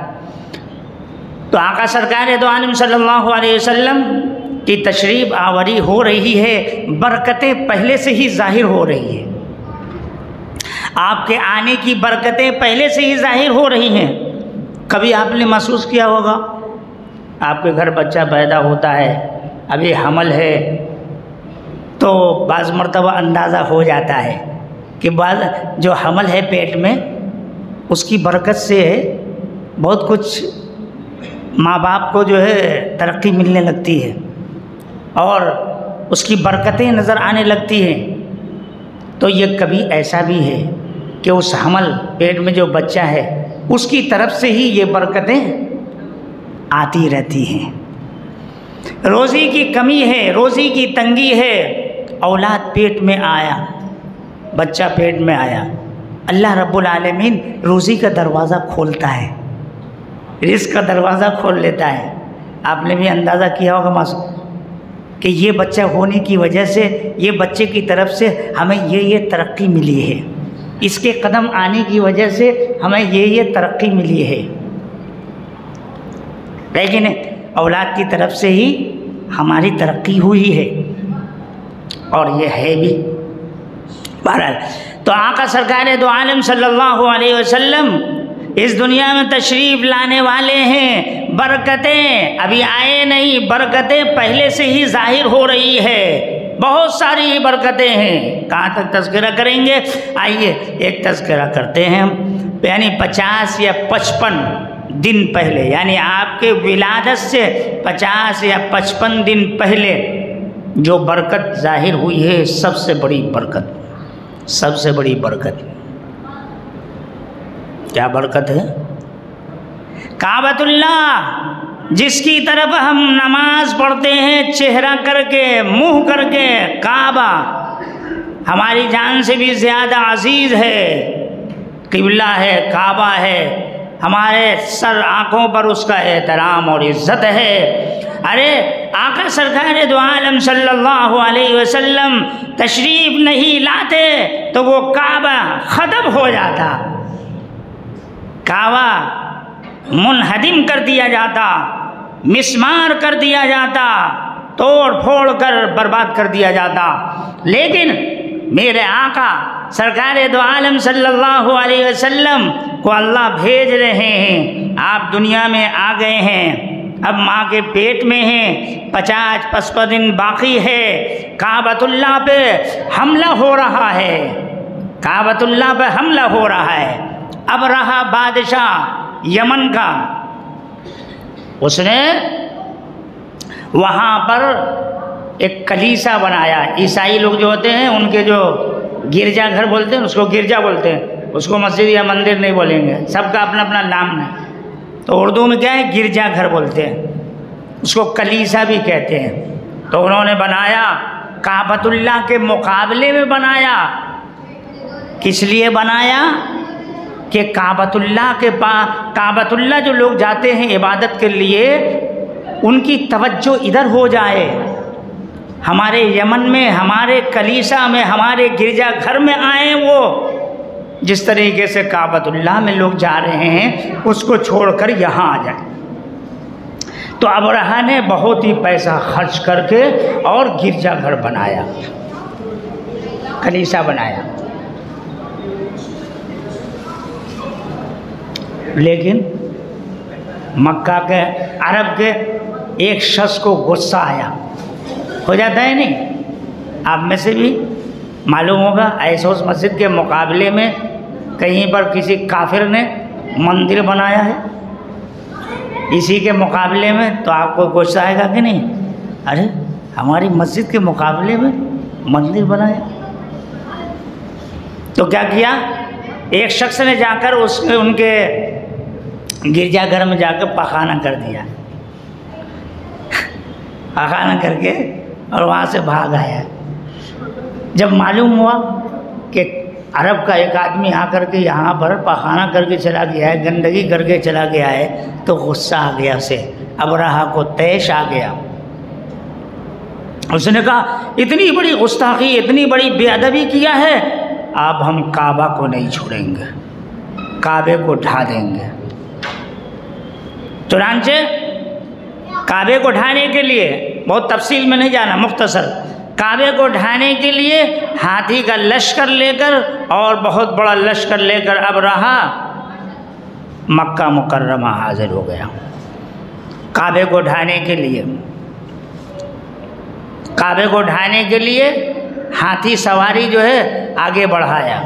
तो आका सरकार दो आलम सल्लल्लाहु अलैहि वसल्लम की तशरीफ़ आवरी हो रही है, बरकतें पहले से ही ज़ाहिर हो रही है, आपके आने की बरकतें पहले से ही ज़ाहिर हो रही हैं। कभी आपने महसूस किया होगा, आपके घर बच्चा पैदा होता है, अभी हमल है, तो बाज़ मर्तबा अंदाज़ा हो जाता है कि बाज़ जो हमल है पेट में, उसकी बरकत से बहुत कुछ माँ बाप को जो है तरक्की मिलने लगती है और उसकी बरकतें नज़र आने लगती हैं। तो ये कभी ऐसा भी है कि उस हमल पेट में जो बच्चा है उसकी तरफ से ही ये बरकतें आती रहती हैं। रोज़ी की कमी है, रोज़ी की तंगी है, औलाद पेट में आया, बच्चा पेट में आया, अल्लाह रब्बुल आलमीन रोज़ी का दरवाज़ा खोलता है, रिज़्क़ का दरवाज़ा खोल लेता है। आपने भी अंदाज़ा किया होगा कि ये बच्चा होने की वजह से, ये बच्चे की तरफ से हमें ये तरक्की मिली है, इसके कदम आने की वजह से हमें ये तरक्की मिली है। लेकिन औलाद की तरफ से ही हमारी तरक्की हुई है और ये है भी। बहरहाल तो आका सरकार दो आलम सल्लल्लाहु अलैहि वसल्लम इस दुनिया में तशरीफ़ लाने वाले हैं। बरकतें अभी आए नहीं, बरकतें पहले से ही जाहिर हो रही है, बहुत सारी बरकतें हैं। कहाँ तक तज़किरा करेंगे? आइए एक तज़किरा करते हैं हम। यानी 50 या 55 दिन पहले, यानी आपके विलादत से 50 या 55 दिन पहले जो बरकत जाहिर हुई है, सबसे बड़ी बरकत, सबसे बड़ी बरकत क्या बरकत है? काबतुल्लाह, जिसकी तरफ हम नमाज पढ़ते हैं चेहरा करके, मुंह करके, काबा हमारी जान से भी ज़्यादा अजीज़ है, किबला है, काबा है, हमारे सर आँखों पर उसका एहतराम और इज़्ज़त है। अरे आका सरकार दो आलम सल्लल्लाहु अलैहि वसल्लम तशरीफ़ नहीं लाते तो वो काबा ख़त्म हो जाता, काबा मुनहदिम कर दिया जाता, मिस्मार कर दिया जाता, तोड़ फोड़ कर बर्बाद कर दिया जाता। लेकिन मेरे आका सरकार दो आलम सल्लल्लाहु अलैहि वसल्लम को अल्लाह भेज रहे हैं, आप दुनिया में आ गए हैं, अब माँ के पेट में हैं, 50-55 दिन बाकी है, काबतुल्लाह पे हमला हो रहा है, काबतुल्लाह पे हमला हो रहा है। अब रहा बादशाह यमन का, उसने वहाँ पर एक कलीसा बनाया। ईसाई लोग जो होते हैं उनके जो गिरजा घर बोलते हैं, उसको गिरजा बोलते हैं, उसको मस्जिद या मंदिर नहीं बोलेंगे, सबका अपना अपना नाम है। तो उर्दू में क्या है, गिरजा घर बोलते हैं, उसको कलीसा भी कहते हैं। तो उन्होंने बनाया, काबतुल्लाह के मुकाबले में बनाया। किस लिए बनाया? कि काबतुल्लाह के पास, काबतुल्लाह जो लोग जाते हैं इबादत के लिए, उनकी तवज्जो इधर हो जाए, हमारे यमन में, हमारे कलीसा में, हमारे गिरजा घर में आए। वो जिस तरीके से काबतुल्लाह में लोग जा रहे हैं उसको छोड़कर यहाँ आ जाए। तो अबरहा ने बहुत ही पैसा खर्च करके और गिरजा घर बनाया, कलीसा बनाया। लेकिन मक्का के, अरब के एक शख्स को गुस्सा आया, हो जाता है नहीं, आप में से भी मालूम होगा, ऐसे उस मस्जिद के मुकाबले में कहीं पर किसी काफिर ने मंदिर बनाया है, इसी के मुकाबले में, तो आपको गुस्सा आएगा कि नहीं? अरे हमारी मस्जिद के मुकाबले में मंदिर बनाया। तो क्या किया, एक शख्स ने जाकर उनके गिरजाघर में जाकर पखाना कर दिया, पखाना करके और वहाँ से भाग आया। जब मालूम हुआ कि अरब का एक आदमी आकर के यहाँ पर पखाना करके चला गया है, गंदगी करके चला गया है, तो गुस्सा आ गया उसे, अबरहा को तैश आ गया। उसने कहा इतनी बड़ी गुस्ताखी, इतनी बड़ी बेअदबी किया है, अब हम काबा को नहीं छोड़ेंगे, काबे को ढा देंगे। चुनांचे काबे को ढाने के लिए, बहुत तफसील में नहीं जाना, मुख्तसर, काबे को ढाने के लिए हाथी का लश्कर लेकर और बहुत बड़ा लश्कर लेकर अबरहा मक्का मुकर्रमा हाजिर हो गया काबे को ढाने के लिए। काबे को ढाने के लिए हाथी सवारी जो है आगे बढ़ाया।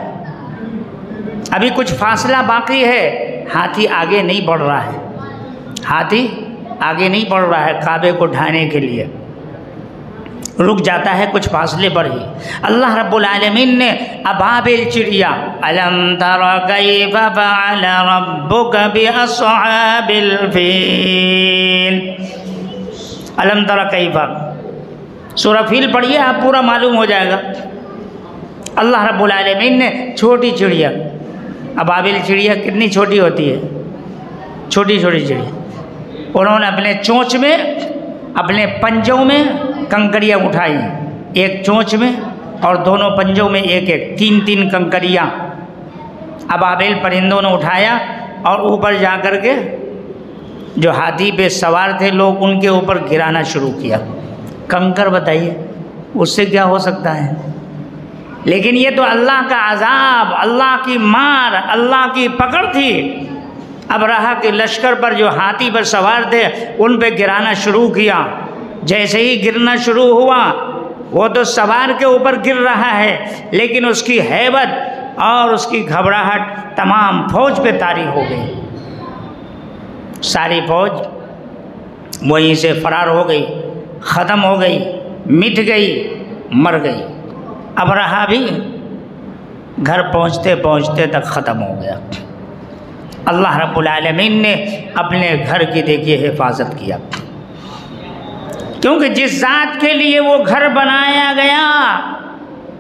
अभी कुछ फासला बाकी है, हाथी आगे नहीं बढ़ रहा है, हाथी आगे नहीं बढ़ रहा है काबे को ढाने के लिए, रुक जाता है कुछ फासले पर ही। अल्लाह रब्बुल आलमीन ने अबाबिल चिड़िया, अलम तरा कैफ फअल रब्बुका बिअस्हाबिल फील, अलम तरा कैफ, सूरह फील पढ़िए आप पूरा मालूम हो जाएगा। अल्लाह रब्बुल आलमीन ने छोटी चिड़िया, अबाबिल चिड़िया कितनी छोटी होती है, छोटी छोटी चिड़िया, उन्होंने अपने चोंच में, अपने पंजों में कंकड़ियाँ उठाई, एक चोंच में और दोनों पंजों में एक एक, तीन तीन कंकड़ियाँ अबाबिल परिंदों ने उठाया और ऊपर जा कर के जो हाथी पे सवार थे लोग उनके ऊपर गिराना शुरू किया। कंकर बताइए उससे क्या हो सकता है, लेकिन ये तो अल्लाह का अजाब, अल्लाह की मार, अल्लाह की पकड़ थी। अबरहा के लश्कर पर जो हाथी पर सवार थे उन पे गिराना शुरू किया। जैसे ही गिरना शुरू हुआ, वो तो सवार के ऊपर गिर रहा है, लेकिन उसकी हैबत और उसकी घबराहट तमाम फौज पे तारी हो गई। सारी फौज वहीं से फरार हो गई, ख़त्म हो गई, मिट गई, मर गई। अबरहा भी घर पहुँचते पहुँचते तक ख़त्म हो गया। अल्लाह रब्बुल आलमीन ने अपने घर की देखिए हिफाजत किया, क्योंकि जिस ज़ात के लिए वो घर बनाया गया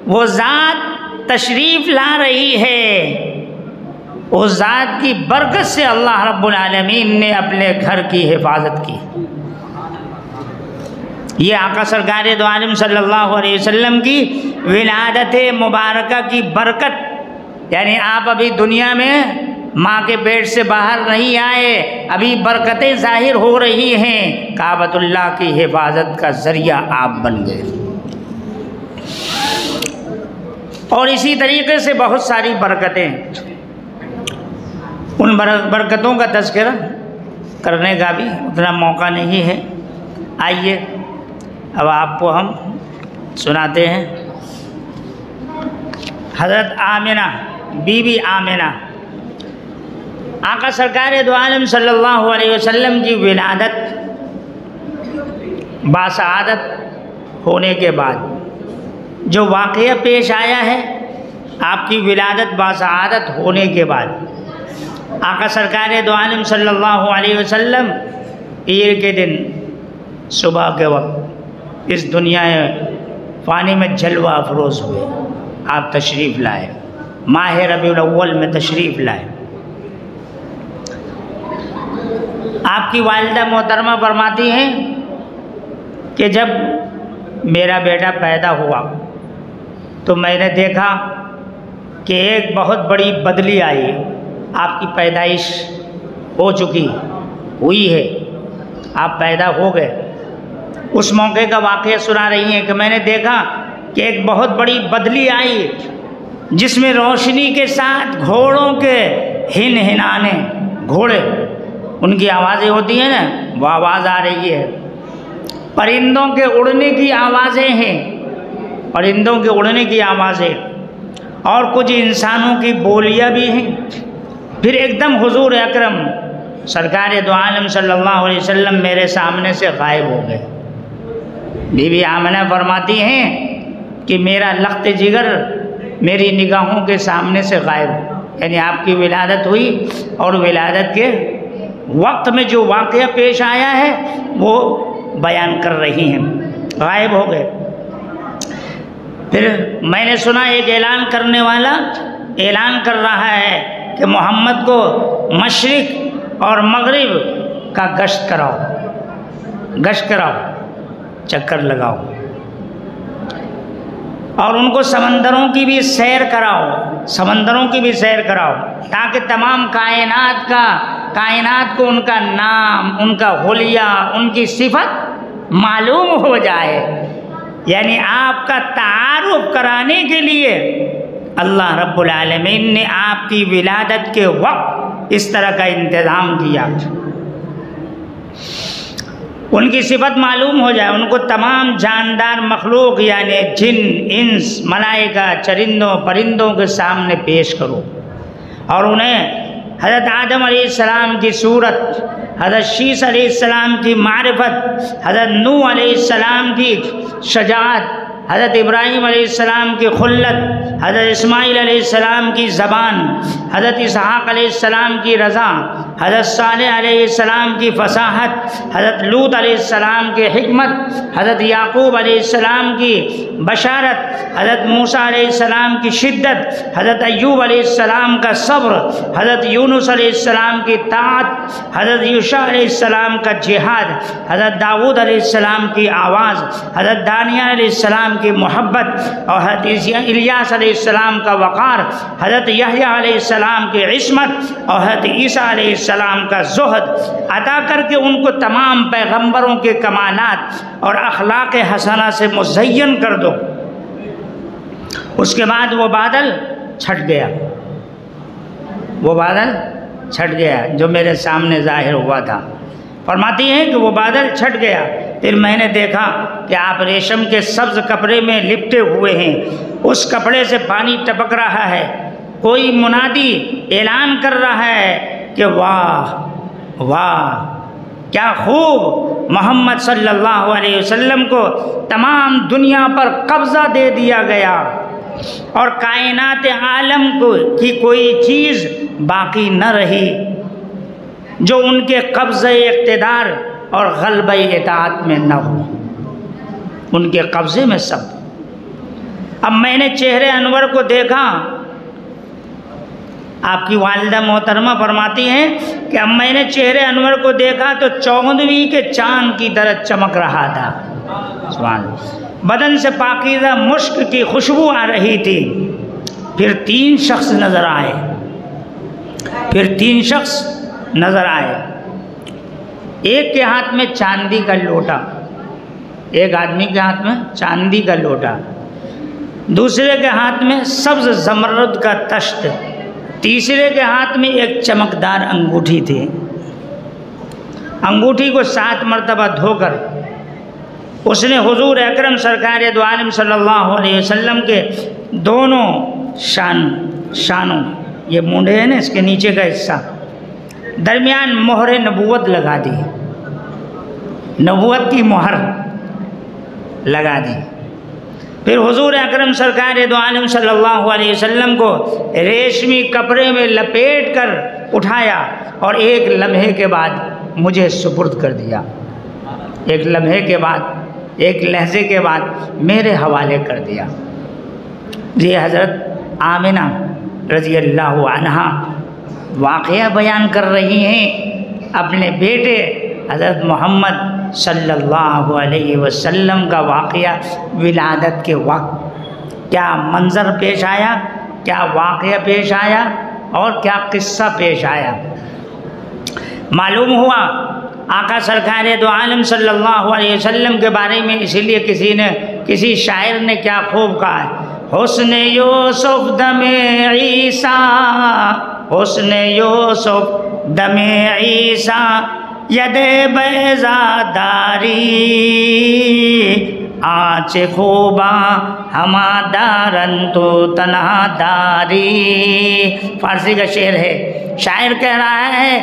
वो ज़ात तशरीफ़ ला रही है। उस ज़ात की बरकत से अल्लाह रब्बुल आलमीन ने अपने घर की हिफाजत की। ये आका सरकार दो आलम सल्लल्लाहु अलैहि वसल्लम की विलादत मुबारका की बरकत, यानी आप अभी दुनिया में माँ के पेट से बाहर नहीं आए, अभी बरकतें ज़ाहिर हो रही हैं, काबतुल्लाह की हिफाजत का ज़रिया आप बन गए। और इसी तरीके से बहुत सारी बरकतें, उन बरकतों का तज़किरा करने का भी उतना मौका नहीं है। आइए अब आपको हम सुनाते हैं हज़रत आमिना, बीबी आमिना, आका सरकार दो आलम सल्लल्लाहु अलैहि वसल्लम की विलादत बासआदत होने के बाद जो वाक़या पेश आया है, आपकी विलादत बासआदत होने के बाद आका सरकार दो आलम सल्लल्लाहु अलैहि वसल्लम ईद के दिन सुबह के वक्त इस दुनिया फ़ानी में जलवा अफरोज़ हुए, आप तशरीफ़ लाए, माह रबीउल अव्वल में तशरीफ़ लाए। आपकी वालिदा मोहतरमा फरमाती हैं कि जब मेरा बेटा पैदा हुआ तो मैंने देखा कि एक बहुत बड़ी बदली आई, आपकी पैदाइश हो चुकी हुई है, आप पैदा हो गए। उस मौके का वाक़या सुना रही हैं कि मैंने देखा कि एक बहुत बड़ी बदली आई जिसमें रोशनी के साथ घोड़ों के हिन हिनाने, घोड़े उनकी आवाज़ें होती हैं ना, वो आवाज़ आ रही है, परिंदों के उड़ने की आवाज़ें हैं, परिंदों के उड़ने की आवाज़ें, और कुछ इंसानों की बोलियां भी हैं। फिर एकदम हुजूर अकरम सरकार दो आलम सल्लल्लाहु अलैहि वसल्लम मेरे सामने से गायब हो गए। बीबी आमिना फरमाती हैं कि मेरा लख्त जिगर मेरी निगाहों के सामने से गायब, यानी आपकी विलादत हुई और विलादत के वक्त में जो वाक़या पेश आया है वो बयान कर रही हैं, गायब हो गए। फिर मैंने सुना एक ऐलान करने वाला ऐलान कर रहा है कि मोहम्मद को मशरिक़ और मगरिब का गश्त कराओ, गश्त कराओ, चक्कर लगाओ, और उनको समंदरों की भी सैर कराओ, समंदरों की भी सैर कराओ, ताकि तमाम कायनात को उनका नाम, उनका हुलिया, उनकी सिफत मालूम हो जाए। यानी आपका तारुफ कराने के लिए अल्लाह रब्बुल आलमीन ने आपकी विलादत के वक्त इस तरह का इंतज़ाम किया। उनकी सिफत मालूम हो जाए, उनको तमाम जानदार मखलूक यानी जिन, इंस, मलाइका, चरिंदों परिंदों के सामने पेश करो और उन्हें हज़रत आदम अलैहिस्सलाम की सूरत, हज़रत शीस अलैहिस्सलाम की मारिफत, हज़रत नूह अलैहिस्सलाम की शजाअत, हज़रत इब्राहीम अलैहिस्सलाम की खुल्लत, हज़रत इस्माईल अलैहिस्सलाम की ज़बान, हज़रत इसहाक़ अलैहिस्सलाम की रज़ा, हज़रत सालेह अलैहिस्सलाम की फसाहत, हज़रत लूत अलैहिस्सलाम की हिकमत, हज़रत याकूब अलैहिस्सलाम की बशारत, हज़रत मूसा अलैहिस्सलाम की शिद्दत, हज़रत अय्यूब अलैहिस्सलाम का सब्र, हज़रत यूनुस अलैहिस्सलाम की ताअत, हज़रत यूशा अलैहिस्सलाम का जिहाद, हज़रत दाऊद अलैहिस्सलाम की आवाज़, हज़रत दानिया अलैहिस्सलाम की मोहब्बत और हज़रत इलियास अलैहिस्सलाम का वक़ार, हज़रत यहया अलैहिस्सलाम की इस्मत और हज़रत ईसा अलैहिस्सलाम का ज़ुहद अता करके उनको तमाम पैगंबरों के कमालात और अखलाक हसना से मुज़य्यन कर दो। उसके बाद वो बादल छट गया, वो बादल छट गया जो मेरे सामने ज़ाहिर हुआ था। फरमाती हैं कि वो बादल छट गया, फिर मैंने देखा कि आप रेशम के सब्ज़ कपड़े में लिपटे हुए हैं, उस कपड़े से पानी टपक रहा है। कोई मुनादी ऐलान कर रहा है कि वाह वाह, क्या खूब, मोहम्मद सल्लल्लाहु अलैहि वसल्लम को तमाम दुनिया पर कब्ज़ा दे दिया गया और कायनात आलम को की कोई चीज़ बाकी न रही जो उनके कब्ज़े इक़्तिदार और ग़ल्बे इताअत में न हो, उनके कब्ज़े में सब। अब मैंने चेहरे अनवर को देखा, आपकी वालिदा मोहतरमा फरमाती हैं कि अब मैंने चेहरे अनवर को देखा तो 14वीं के चाँद की तरह चमक रहा था। सुभान अल्लाह। बदन से पाकीज़ा मुश्क की खुशबू आ रही थी। फिर 3 शख्स नज़र आए, फिर 3 शख्स नज़र आए। एक के हाथ में चांदी का लोटा, एक आदमी के हाथ में चांदी का लोटा, दूसरे के हाथ में सब्ज़ ज़मरुद का तश्त, तीसरे के हाथ में एक चमकदार अंगूठी थी। अंगूठी को 7 मरतबा धोकर उसने हुजूर अकरम सरकार दो आलम सल्लल्लाहु अलैहि वसल्लम के दोनों शानों, ये मूंढे हैं ना, इसके नीचे का हिस्सा, दरमियान मोहर नबूवत लगा दी, नबूवत की मोहर लगा दी। फिर हुजूर अकरम सरकार दो आलम सल्लल्लाहु अलैहि वसल्लम को रेशमी कपड़े में लपेट कर उठाया और एक लम्हे के बाद मुझे सुपुर्द कर दिया। एक लम्हे के बाद, एक लहजे के बाद मेरे हवाले कर दिया। ये हज़रत आमिना रज़ी अल्लाह अन्हा वाक़या बयान कर रही हैं अपने बेटे हज़रत मोहम्मद सल्लल्लाहु अलैहि वसल्लम का वाक़या विलादत के वक्त। क्या मंज़र पेश आया, क्या वाक़या पेश आया और क्या किस्सा पेश आया। मालूम हुआ आका सरकार दो आलम सल्लल्लाहु अलैहि वसल्लम के बारे में इसीलिए किसी शायर ने क्या खूब कहा है, हुस्न यूसुफ दमे ईसा, हुस्न यूसुफ दमे ईसा, यदे बैज़ादारी, आँच खूबा हमादारन तो तन्हादारी। फारसी का शेर है। शायर कह रहा है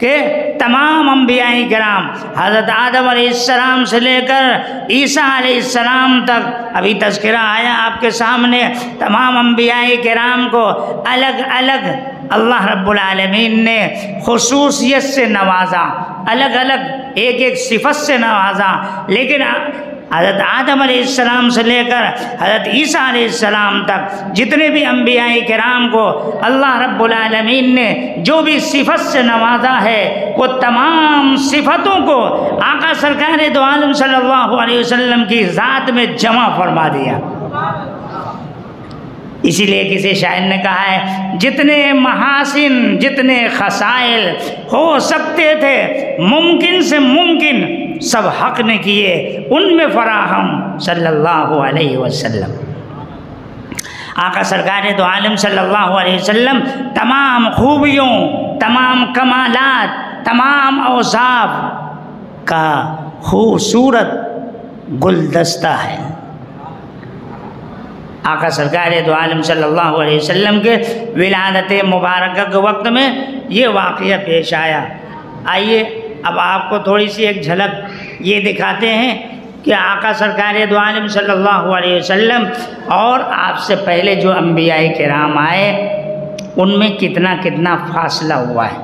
कि तमाम अंबियाए किराम हज़रत आदम अलैहिस्सलाम से लेकर ईसा अलैहिस्सलाम तक, अभी तज़किरा आया आपके सामने, तमाम अंबियाए किराम को अलग अलग अल्लाह रब्बुल आलमीन ने खुसूसियत से नवाजा, अलग अलग एक एक सिफत से नवाजा। लेकिन हज़रत आदम अलैहिस्सलाम से लेकर हज़रत ईसा अलैहिस्सलाम तक जितने भी अंबियाए किराम को अल्लाह रब्बुल आलमीन ने जो भी सिफत से नवाजा है, वो तमाम सिफतों को आका सरकार दो आलम सल्लल्लाहु अलैहि वसल्लम की ज़ात में जमा फरमा दिया। इसीलिए किसी शायर ने कहा है, जितने महासिन, जितने खसाइल हो सकते थे मुमकिन से मुमकिन सब हक ने किए, उनमें फराहम सल्लल्लाहु अलैहि वसल्लम। आका सरकार दो आलम सल्लल्लाहु अलैहि वसल्लम तमाम खूबियों, तमाम कमालात, तमाम औसाफ का खूबसूरत गुलदस्ता है। आका सरकार दो आलम सल्लल्लाहु अलैहि वसल्लम के विलादत मुबारक के वक्त में ये वाक़या पेश आया। आइए अब आपको थोड़ी सी एक झलक ये दिखाते हैं कि आका सरकार दो आलम सल्लल्लाहु अलैहि वसल्लम और आपसे पहले जो अंबियाए किराम आए उनमें कितना कितना फासला हुआ है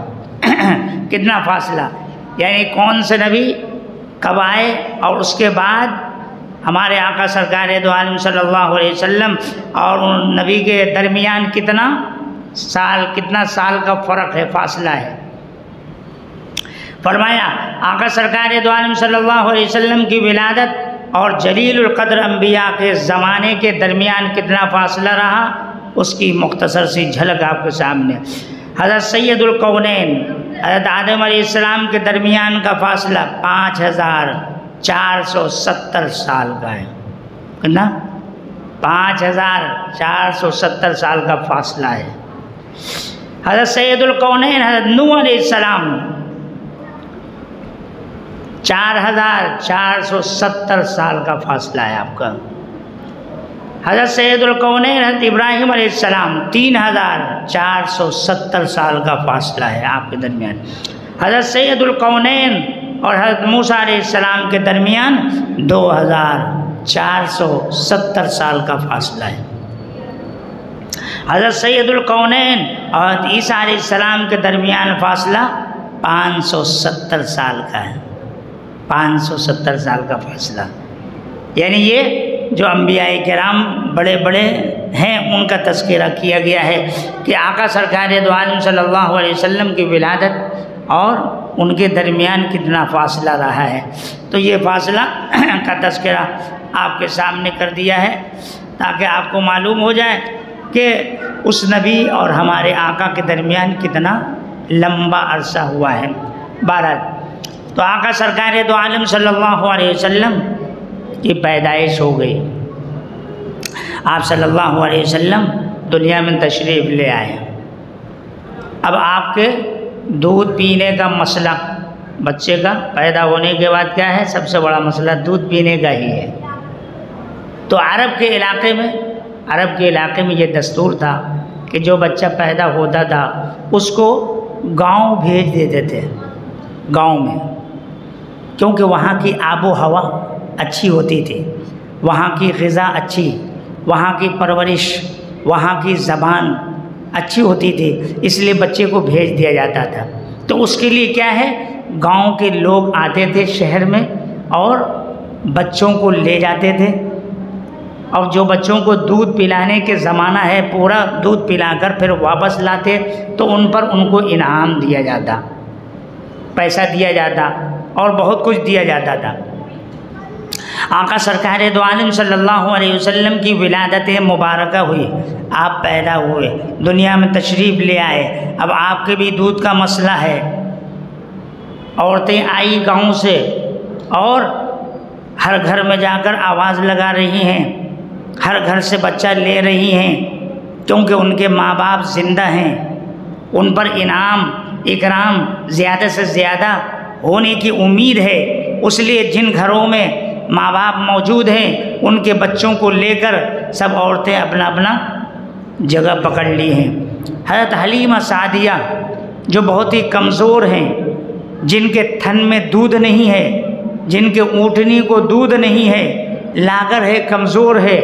कितना फासला, यानी कौन से नबी कब आए और उसके बाद हमारे आका सरकार दो आलम सल्लल्लाहु अलैहि वसल्लम और उन नबी के दरमियान कितना साल का फ़र्क है, फासला है। फरमाया आका सरकार दो आलम सल्लल्लाहु अलैहि वसल्लम की विलादत और जलीलुल क़द्र अंबिया के ज़माने के दरमियान कितना फासला रहा, उसकी मुख्तसर सी झलक आपके सामने। हज़रत सैयदुल कौनैन हज़रत आदम अलैहिस्सलाम के दरमियान का फासला 5470 साल का है। कितना? 5470 साल का फासला है। हज़रत सैयदुल कौनैन हज़रत नूह अलैहिस्सलाम 4470 साल का फासला है आपका। हज़रत सैयदुल कौनैन हज़रत इब्राहीम अलैहिस्सलाम 3470 साल का फासला है आपके दरमियान। हज़रत सैयदुल कौनैन और हज़रत मूसा अलैहिस्सलाम के दरमियान 2470 साल का फासला है। हज़रत सैयदुल कौनैन और हज़रत ईसा अलैहिस्सलाम के दरमियान फासला 570 साल का है। 570 साल का फासला, यानी ये जो अंबियाए किराम बड़े बड़े हैं उनका तज़किरा किया गया है कि आका सरकार दो आलम सल्लल्लाहु अलैहि वसल्लम की विलादत और उनके दरमियान कितना फ़ासला रहा है। तो ये फ़ासला का तज़किरा आपके सामने कर दिया है ताकि आपको मालूम हो जाए कि उस नबी और हमारे आका के दरमियान कितना लंबा अरसा हुआ है। बहरहाल तो आका सरकार दो आलम सल्लल्लाहु अलैहि वसल्लम की पैदाइश हो गई। आप सल्लल्लाहु अलैहि वसल्लम दुनिया में तशरीफ़ ले आए। अब आपके दूध पीने का मसला, बच्चे का पैदा होने के बाद क्या है, सबसे बड़ा मसला दूध पीने का ही है। तो अरब के इलाके में ये दस्तूर था कि जो बच्चा पैदा होता था उसको गांव भेज देते थे, गांव में, क्योंकि वहाँ की आबो हवा अच्छी होती थी, वहाँ की ग़िज़ा अच्छी, वहाँ की परवरिश, वहाँ की ज़बान अच्छी होती थी, इसलिए बच्चे को भेज दिया जाता था। तो उसके लिए क्या है, गांव के लोग आते थे शहर में और बच्चों को ले जाते थे, और जो बच्चों को दूध पिलाने के ज़माना है पूरा दूध पिलाकर फिर वापस लाते तो उन पर उनको इनाम दिया जाता, पैसा दिया जाता और बहुत कुछ दिया जाता था। आका सरकार दो आलम सल्लल्लाहु अलैहि वसल्लम की विलादत मुबारक हुई, आप पैदा हुए, दुनिया में तशरीफ़ ले आए। अब आपके भी दूध का मसला है। औरतें आई गांव से और हर घर में जाकर आवाज़ लगा रही हैं, हर घर से बच्चा ले रही हैं, क्योंकि उनके माँ बाप ज़िंदा हैं, उन पर इनाम इकराम ज़्यादा से ज़्यादा होने की उम्मीद है। इसलिए जिन घरों में माँ बाप मौजूद हैं उनके बच्चों को लेकर सब औरतें अपना अपना जगह पकड़ ली हैं। हज़रत हलीमा सादिया जो बहुत ही कमज़ोर हैं, जिनके थन में दूध नहीं है, जिनके ऊँटनी को दूध नहीं है, लागर है, कमज़ोर है,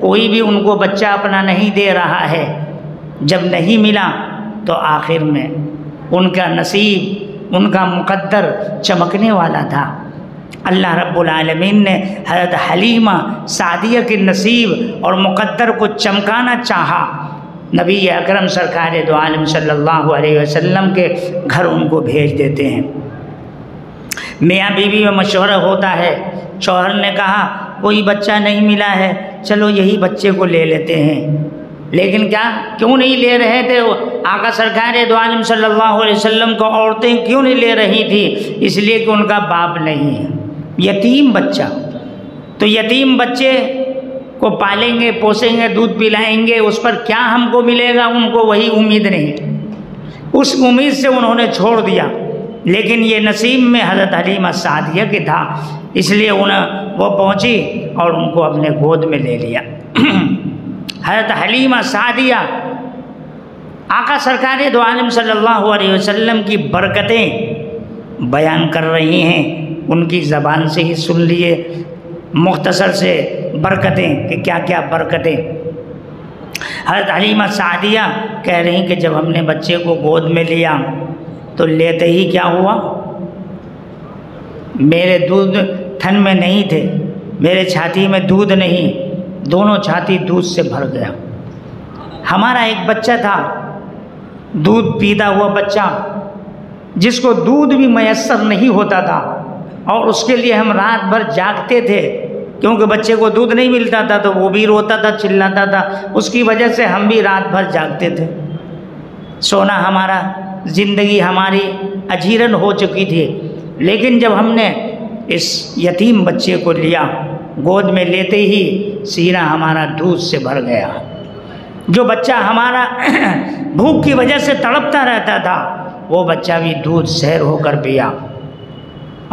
कोई भी उनको बच्चा अपना नहीं दे रहा है। जब नहीं मिला तो आखिर में उनका नसीब, उनका मुक़द्दर चमकने वाला था। अल्लाह रब्बुल आलमीन ने हज़रत हलीमा सादिया के नसीब और मुक़द्दर को चमकाना चाहा। नबी अकरम सरकार दो आलम सल्लल्लाहु अलैहि वसल्लम के घर उनको भेज देते हैं। मियाँ बीवी में मशवरा होता है, शौहर ने कहा कोई बच्चा नहीं मिला है, चलो यही बच्चे को ले लेते हैं। लेकिन क्या क्यों नहीं ले रहे थे आका सरकार दो आलम सल्लल्लाहु अलैहि वसल्लम को औरतें क्यों नहीं ले रही थी? इसलिए कि उनका बाप नहीं है, यतीम बच्चा। तो यतीम बच्चे को पालेंगे, पोसेंगे, दूध पिलाएंगे, उस पर क्या हमको मिलेगा, उनको वही उम्मीद नहीं, उस उम्मीद से उन्होंने छोड़ दिया, लेकिन ये नसीब में हज़रत हलीमा सादिया की था, इसलिए वो पहुंची और उनको अपने गोद में ले लिया। हज़रत हलीमा सादिया आका सरकार दो आलम सल्लल्लाहु अलैहि वसल्लम की बरकतें बयान कर रही हैं। उनकी ज़बान से ही सुन लिए मुख्तसर से बरकतें कि क्या क्या बरकतें। हज़रत हलीमा सादिया कह रही कि जब हमने बच्चे को गोद में लिया तो लेते ही क्या हुआ, मेरे दूध थन में नहीं थे, मेरे छाती में दूध नहीं, दोनों छाती दूध से भर गया। हमारा एक बच्चा था, दूध पीता हुआ बच्चा, जिसको दूध भी मयस्सर नहीं होता था, और उसके लिए हम रात भर जागते थे, क्योंकि बच्चे को दूध नहीं मिलता था तो वो भी रोता था, चिल्लाता था, उसकी वजह से हम भी रात भर जागते थे। सोना हमारा, ज़िंदगी हमारी अजीरन हो चुकी थी। लेकिन जब हमने इस यतीम बच्चे को लिया, गोद में लेते ही सीना हमारा दूध से भर गया। जो बच्चा हमारा भूख की वजह से तड़पता रहता था, वो बच्चा भी दूध सैर होकर पिया,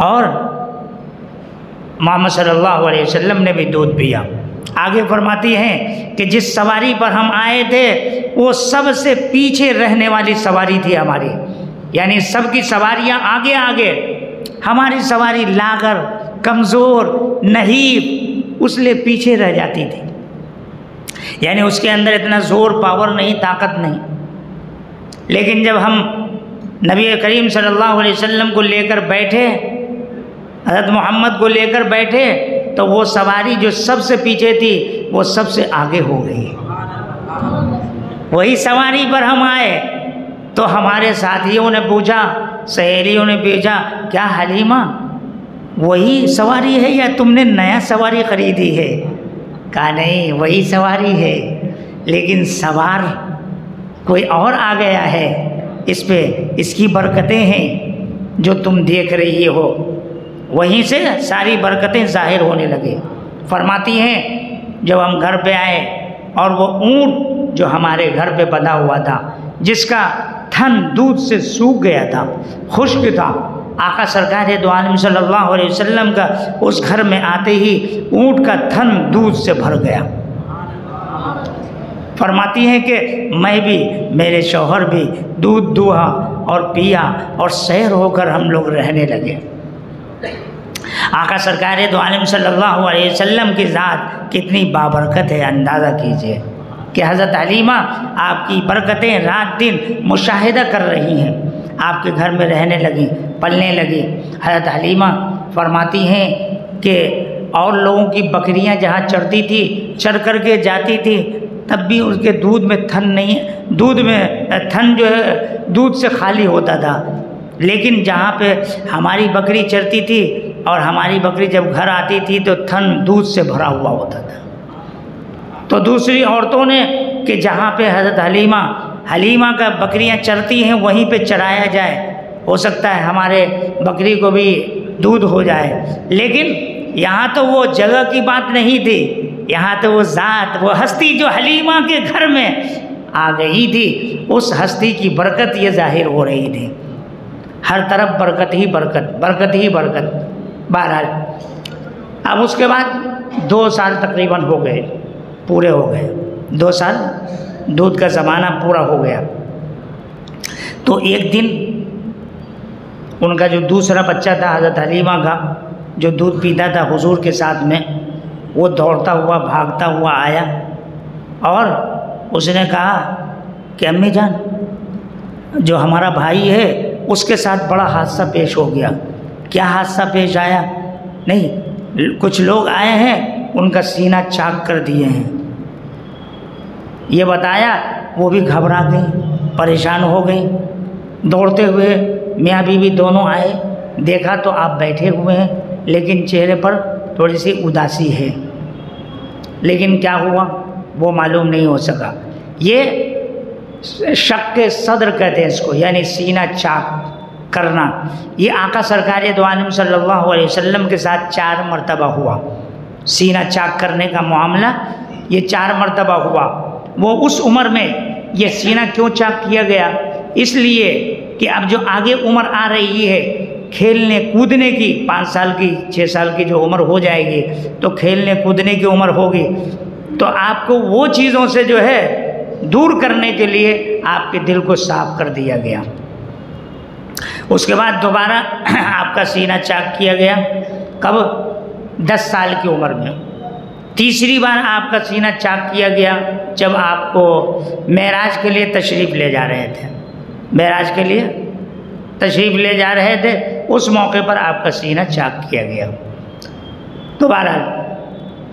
और मोहम्मद सल्लल्लाहु अलैहि वसल्लम ने भी दूध पिया। आगे फरमाती हैं कि जिस सवारी पर हम आए थे वो सबसे पीछे रहने वाली सवारी थी हमारी, यानी सबकी सवारियां आगे आगे, हमारी सवारी लागर, कमज़ोर, नहीब, उसलिए पीछे रह जाती थी। यानी उसके अंदर इतना ज़ोर, पावर नहीं, ताकत नहीं। लेकिन जब हम नबी करीम सल्लल्लाहु अलैहि वसल्लम को लेकर बैठे, हज़रत मोहम्मद को लेकर बैठे, तो वो सवारी जो सबसे पीछे थी वो सबसे आगे हो गई। वही सवारी पर हम आए तो हमारे साथियों ने पूछा, सहेलियों ने पूछा, क्या हलीमा वही सवारी है या तुमने नया सवारी ख़रीदी है? कहा नहीं, वही सवारी है, लेकिन सवार कोई और आ गया है, इस पे इसकी बरकतें हैं जो तुम देख रही हो। वहीं से सारी बरकतें ज़ाहिर होने लगे। फरमाती हैं जब हम घर पे आए और वो ऊँट जो हमारे घर पे बंधा हुआ था, जिसका थन दूध से सूख गया था, खुश्क था, आका सरकार दो आलम सल्लल्लाहु अलैहि वसल्लम का उस घर में आते ही ऊँट का थन दूध से भर गया। फरमाती हैं कि मैं भी, मेरे शौहर भी दूध दुहा और पिया और सैर होकर हम लोग रहने लगे। आका सरकार दो आलम सल्लल्लाहु अलैहि वसल्लम की ज़ात कितनी बाबरकत है, अंदाज़ा कीजिए कि हज़रत हलीमा आपकी बरकतें रात दिन मुशाहिदा कर रही हैं, आपके घर में रहने लगी, पलने लगी। हज़रत हलीमा फरमाती हैं कि और लोगों की बकरियां जहाँ चरती थी, चर कर के जाती थी, तब भी उसके दूध में थन नहीं, दूध में थन जो है दूध से खाली होता था। लेकिन जहाँ पे हमारी बकरी चरती थी और हमारी बकरी जब घर आती थी तो थन दूध से भरा हुआ होता था। तो दूसरी औरतों ने कि जहाँ पे हज़रत हलीमा का बकरियाँ चरती हैं वहीं पे चराया जाए, हो सकता है हमारे बकरी को भी दूध हो जाए। लेकिन यहाँ तो वो जगह की बात नहीं थी, यहाँ तो वो ज़ात, वो हस्ती जो हलीमा के घर में आ गई थी, उस हस्ती की बरकत ये जाहिर हो रही थी। हर तरफ बरकत ही बरकत, बरकत ही बरकत। बहरहाल अब उसके बाद 2 साल तकरीबन हो गए, पूरे हो गए 2 साल, दूध का ज़माना पूरा हो गया। तो एक दिन उनका जो दूसरा बच्चा था हज़रत हलीमा का, जो दूध पीता था हुजूर के साथ में, वो दौड़ता हुआ भागता हुआ आया और उसने कहा कि अम्मी जान, जो हमारा भाई है उसके साथ बड़ा हादसा पेश हो गया। क्या हादसा पेश आया? नहीं, कुछ लोग आए हैं, उनका सीना चाक कर दिए हैं। ये बताया, वो भी घबरा गई, परेशान हो गई। दौड़ते हुए मियाँ बीवी दोनों आए, देखा तो आप बैठे हुए हैं, लेकिन चेहरे पर थोड़ी सी उदासी है। लेकिन क्या हुआ वो मालूम नहीं हो सका। ये शक सदर कहते हैं इसको, यानी सीना चाक करना। ये आका सरकार दो आलम सल्लल्लाहु अलैहि वसल्लम के साथ 4 मरतबा हुआ। सीना चाक करने का मामला ये 4 मरतबा हुआ। वो उस उम्र में ये सीना क्यों चाक किया गया इसलिए कि अब जो आगे उम्र आ रही है खेलने कूदने की, 5 साल की 6 साल की जो उम्र हो जाएगी तो खेलने कूदने की उम्र होगी, तो आपको वो चीज़ों से जो है दूर करने के लिए आपके दिल को साफ कर दिया गया। उसके बाद दोबारा आपका सीना चाक किया गया, कब? 10 साल की उम्र में। तीसरी बार आपका सीना चाक किया गया जब आपको मेराज के लिए तशरीफ़ ले जा रहे थे, मेराज के लिए तशरीफ़ ले जा रहे थे, उस मौके पर आपका सीना चाक किया गया। दोबारा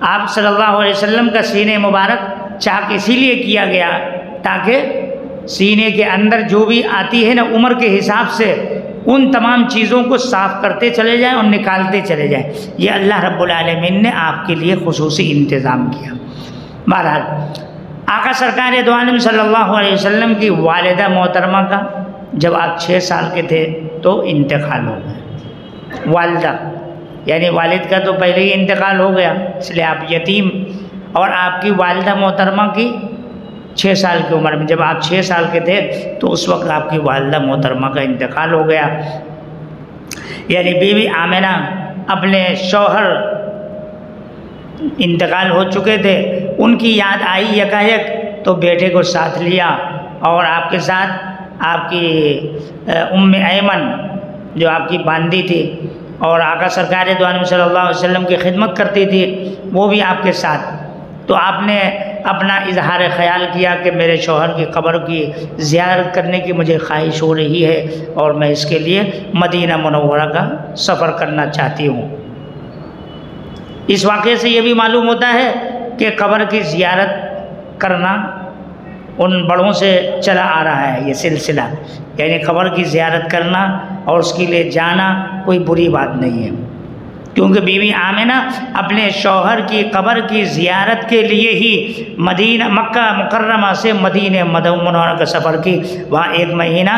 आप सल्लल्लाहु अलैहि वसल्लम का सीने मुबारक चाक इसीलिए किया गया ताकि सीने के अंदर जो भी आती है ना उम्र के हिसाब से उन तमाम चीज़ों को साफ़ करते चले जाएं और निकालते चले जाएं। ये अल्लाह रब्बुल आलमीन ने आपके लिए खुसूसी इंतज़ाम किया। बहरहाल आका सरकार दो आलम सल्लल्लाहु अलैहि वसल्लम की वालिदा मोहतरमा का जब आप 6 साल के थे तो इंतकाल हो गया। वालिदा यानी वालिद का तो पहले ही इंतकाल हो गया, इसलिए आप यतीम, और आपकी वालिदा मोहतरमा की 6 साल की उम्र में, जब आप 6 साल के थे तो उस वक्त आपकी वालिदा मोहतरमा का इंतकाल हो गया। यानी बीवी आमिना अपने शौहर इंतकाल हो चुके थे, उनकी याद आई यकायक तो बेटे को साथ लिया और आपके साथ आपकी उम्मे ऐमन जो आपकी बांदी थी और आका सरकार दो आलम सल्लल्लाहु अलैहि वसल्लम की खिदमत करती थी, वो भी आपके साथ। तो आपने अपना इजहार ख़याल किया कि मेरे शौहर की कब्र की ज़ियारत करने की मुझे ख्वाहिश हो रही है और मैं इसके लिए मदीना मुनव्वरा का सफ़र करना चाहती हूँ। इस वाक़े से ये भी मालूम होता है कि कब्र की ज़ियारत करना उन बड़ों से चला आ रहा है ये सिलसिला, यानी कब्र की ज़ियारत करना और उसके लिए जाना कोई बुरी बात नहीं है, क्योंकि बीवी आमिना अपने शौहर की कब्र की ज़ियारत के लिए ही मदीना मक्का मुकर्रमा से मदीने मुनव्वरा का सफ़र की, वहाँ 1 महीना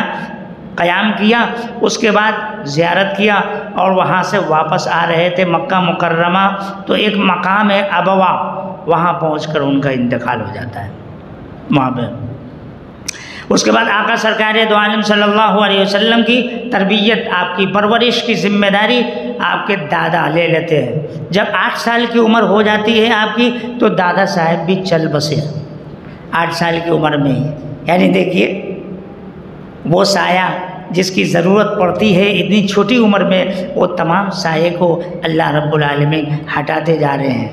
क़याम किया, उसके बाद ज़ियारत किया और वहाँ से वापस आ रहे थे मक्का मुकर्रमा, तो एक मकाम है अबवा, वहाँ पहुँचकर उनका इंतकाल हो जाता है वहाँ पे। उसके बाद आका सरकार दो आलम सल्लल्लाहु अलैहि वसल्लम की तरबियत, आपकी परवरिश की जिम्मेदारी आपके दादा ले लेते हैं। जब 8 साल की उम्र हो जाती है आपकी तो दादा साहब भी चल बसे 8 साल की उम्र में ही। यानी देखिए वो साया जिसकी ज़रूरत पड़ती है इतनी छोटी उम्र में, वो तमाम साये को अल्लाह रब्बुल आलमीन हटाते जा रहे हैं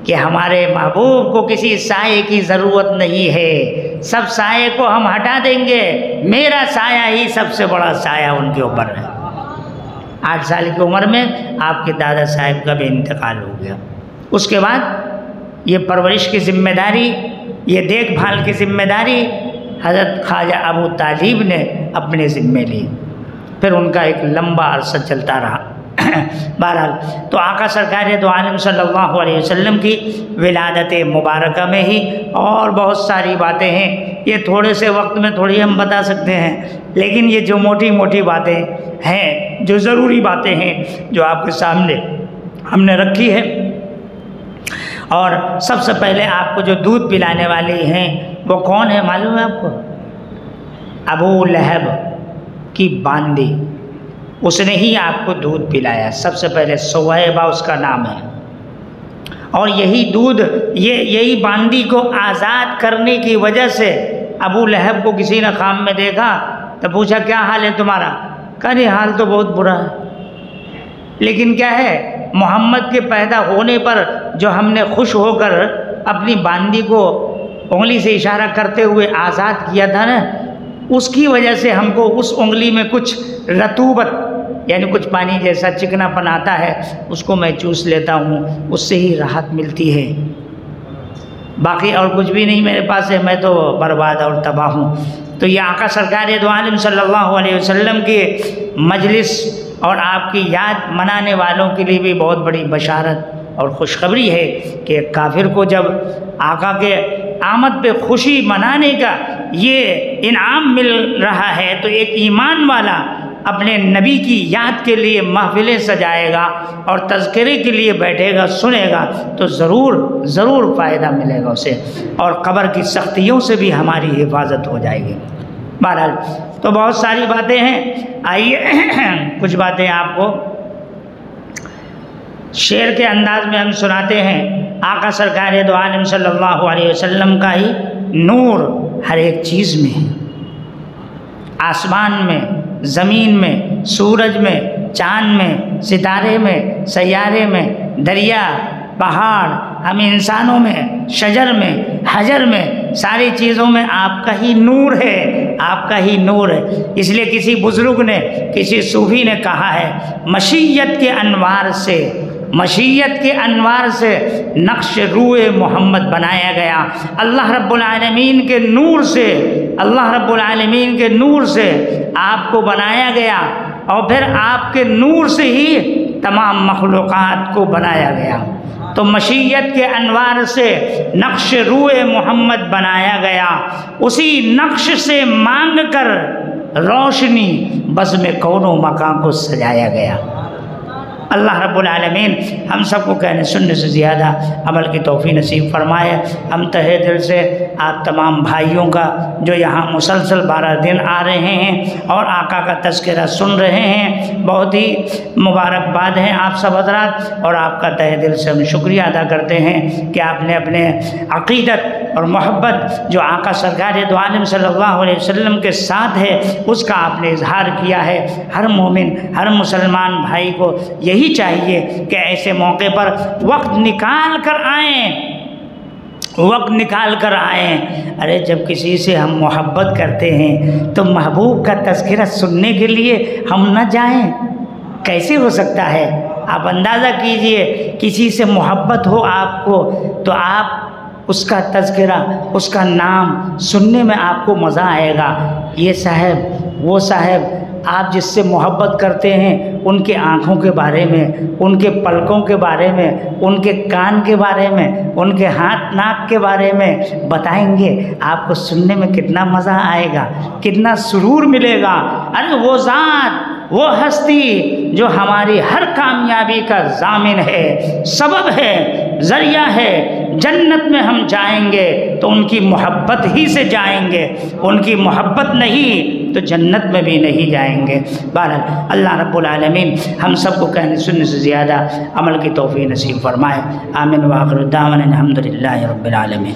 कि हमारे महबूब को किसी साये की ज़रूरत नहीं है, सब साये को हम हटा देंगे, मेरा साया ही सबसे बड़ा साया उनके ऊपर है। 8 साल की उम्र में आपके दादा साहब का भी इंतकाल हो गया। उसके बाद ये परवरिश की ज़िम्मेदारी, ये देखभाल की ज़िम्मेदारी हज़रत ख्वाजा अबू तालिब ने अपने ज़िम्मे ली। फिर उनका एक लंबा अरसा चलता रहा। बहरहाल तो आका सरकार दो आलम सल्लल्लाहु अलैहि वसल्लम की विलादत मुबारक में ही और बहुत सारी बातें हैं, ये थोड़े से वक्त में थोड़ी हम बता सकते हैं, लेकिन ये जो मोटी मोटी बातें हैं, जो ज़रूरी बातें हैं, जो आपके सामने हमने रखी है। और सबसे पहले आपको जो दूध पिलाने वाली हैं वो कौन है मालूम है आपको? अबू लहब की बांदी, उसने ही आपको दूध पिलाया। सबसे पहले सुवैबा उसका नाम है, और यही दूध यही बांदी को आज़ाद करने की वजह से अबू लहब को किसी ने खाम में देखा तो पूछा क्या हाल है तुम्हारा? कहा नहीं हाल तो बहुत बुरा है, लेकिन क्या है मोहम्मद के पैदा होने पर जो हमने खुश होकर अपनी बांदी को उंगली से इशारा करते हुए आज़ाद किया था ना, उसकी वजह से हमको उस उंगली में कुछ रतूबत यानी कुछ पानी जैसा चिकनापन आता है, उसको मैं चूस लेता हूँ, उससे ही राहत मिलती है। बाकी और कुछ भी नहीं मेरे पास है, मैं तो बर्बाद और तबाह हूँ। तो ये आका सरकार दो आलम सल्लल्लाहु अलैहि वसल्लम के मजलिस और आपकी याद मनाने वालों के लिए भी बहुत बड़ी बशारत और खुशखबरी है कि काफिर को जब आका के आमद पे खुशी मनाने का ये इनाम मिल रहा है, तो एक ईमान वाला अपने नबी की याद के लिए महफिलें सजाएगा और तज़किरे के लिए बैठेगा, सुनेगा, तो ज़रूर फ़ायदा मिलेगा उसे, और कब्र की सख्तियों से भी हमारी हिफाजत हो जाएगी। बहरहाल तो बहुत सारी बातें हैं, आइए कुछ बातें आपको शेर के अंदाज में हम सुनाते हैं। आका सरकार दो आलम सल्लल्लाहु अलैहि वसल्लम का ही नूर हर एक चीज़ में है, आसमान में, ज़मीन में, सूरज में, चाँद में, सितारे में, सैयारे में, दरिया, पहाड़, हम इंसानों में, शजर में, हजर में, सारी चीज़ों में आपका ही नूर है, आपका ही नूर है। इसलिए किसी बुज़ुर्ग ने, किसी सूफी ने कहा है, मशीयत के अनवार से, मशीयत के अनवार से नक्श रूए मोहम्मद बनाया गया। अल्लाह रब्बुल आलमीन के नूर से, अल्लाह रब्बुल आलमीन के नूर से आपको बनाया गया और फिर आपके नूर से ही तमाम मखलूक़ात को बनाया गया। तो मशीयत के अनवार से नक्श रूए मोहम्मद बनाया गया, उसी नक्श से मांग कर रोशनी बज़्म कौनो मकान को सजाया गया। अल्लाह रब्बुल आलमीन हम सबको कहने सुनने से ज़्यादा अमल की तौफ़ीक़ नसीब फरमाए। हम तहे दिल से आप तमाम भाइयों का जो यहाँ मुसलसल 12 दिन आ रहे हैं और आका का तज़किरा सुन रहे हैं, बहुत ही मुबारकबाद हैं आप सब हज़रात, और आपका तहे दिल से हम शुक्रिया अदा करते हैं कि आपने अपने अक़ीदत और मोहब्बत जो आका सरकार दो आलम सल्लल्लाहु अलैहि वसल्लम के साथ है उसका आपने इजहार किया है। हर मोमिन, हर मुसलमान भाई को यही चाहिए कि ऐसे मौके पर वक्त निकाल कर आएँ, वक्त निकाल कर आएँ। अरे जब किसी से हम मोहब्बत करते हैं तो महबूब का तज़किरा सुनने के लिए हम न जाएं, कैसे हो सकता है? आप अंदाज़ा कीजिए, किसी से मोहब्बत हो आपको तो आप उसका तज़किरा, उसका नाम सुनने में आपको मज़ा आएगा। ये साहब, वो साहब, आप जिससे मोहब्बत करते हैं उनके आँखों के बारे में, उनके पलकों के बारे में, उनके कान के बारे में, उनके हाथ नाक के बारे में बताएंगे, आपको सुनने में कितना मज़ा आएगा, कितना सुरूर मिलेगा। अरे वो ज़ात, वो हस्ती जो हमारी हर कामयाबी का ज़ामिन है, सबब है, ज़रिया है, जन्नत में हम जाएंगे तो उनकी मोहब्बत ही से जाएंगे, उनकी मोहब्बत नहीं तो जन्नत में भी नहीं जाएंगे। बहरहाल अल्लाह रब्बुल आलमीन हम सबको कहने सुनने से ज़्यादा अमल की तौफ़ीक़ नसीब फरमाए। आमीन व आखिर दावाना अल्हम्दुलिल्लाहि रब्बिल आलमीन।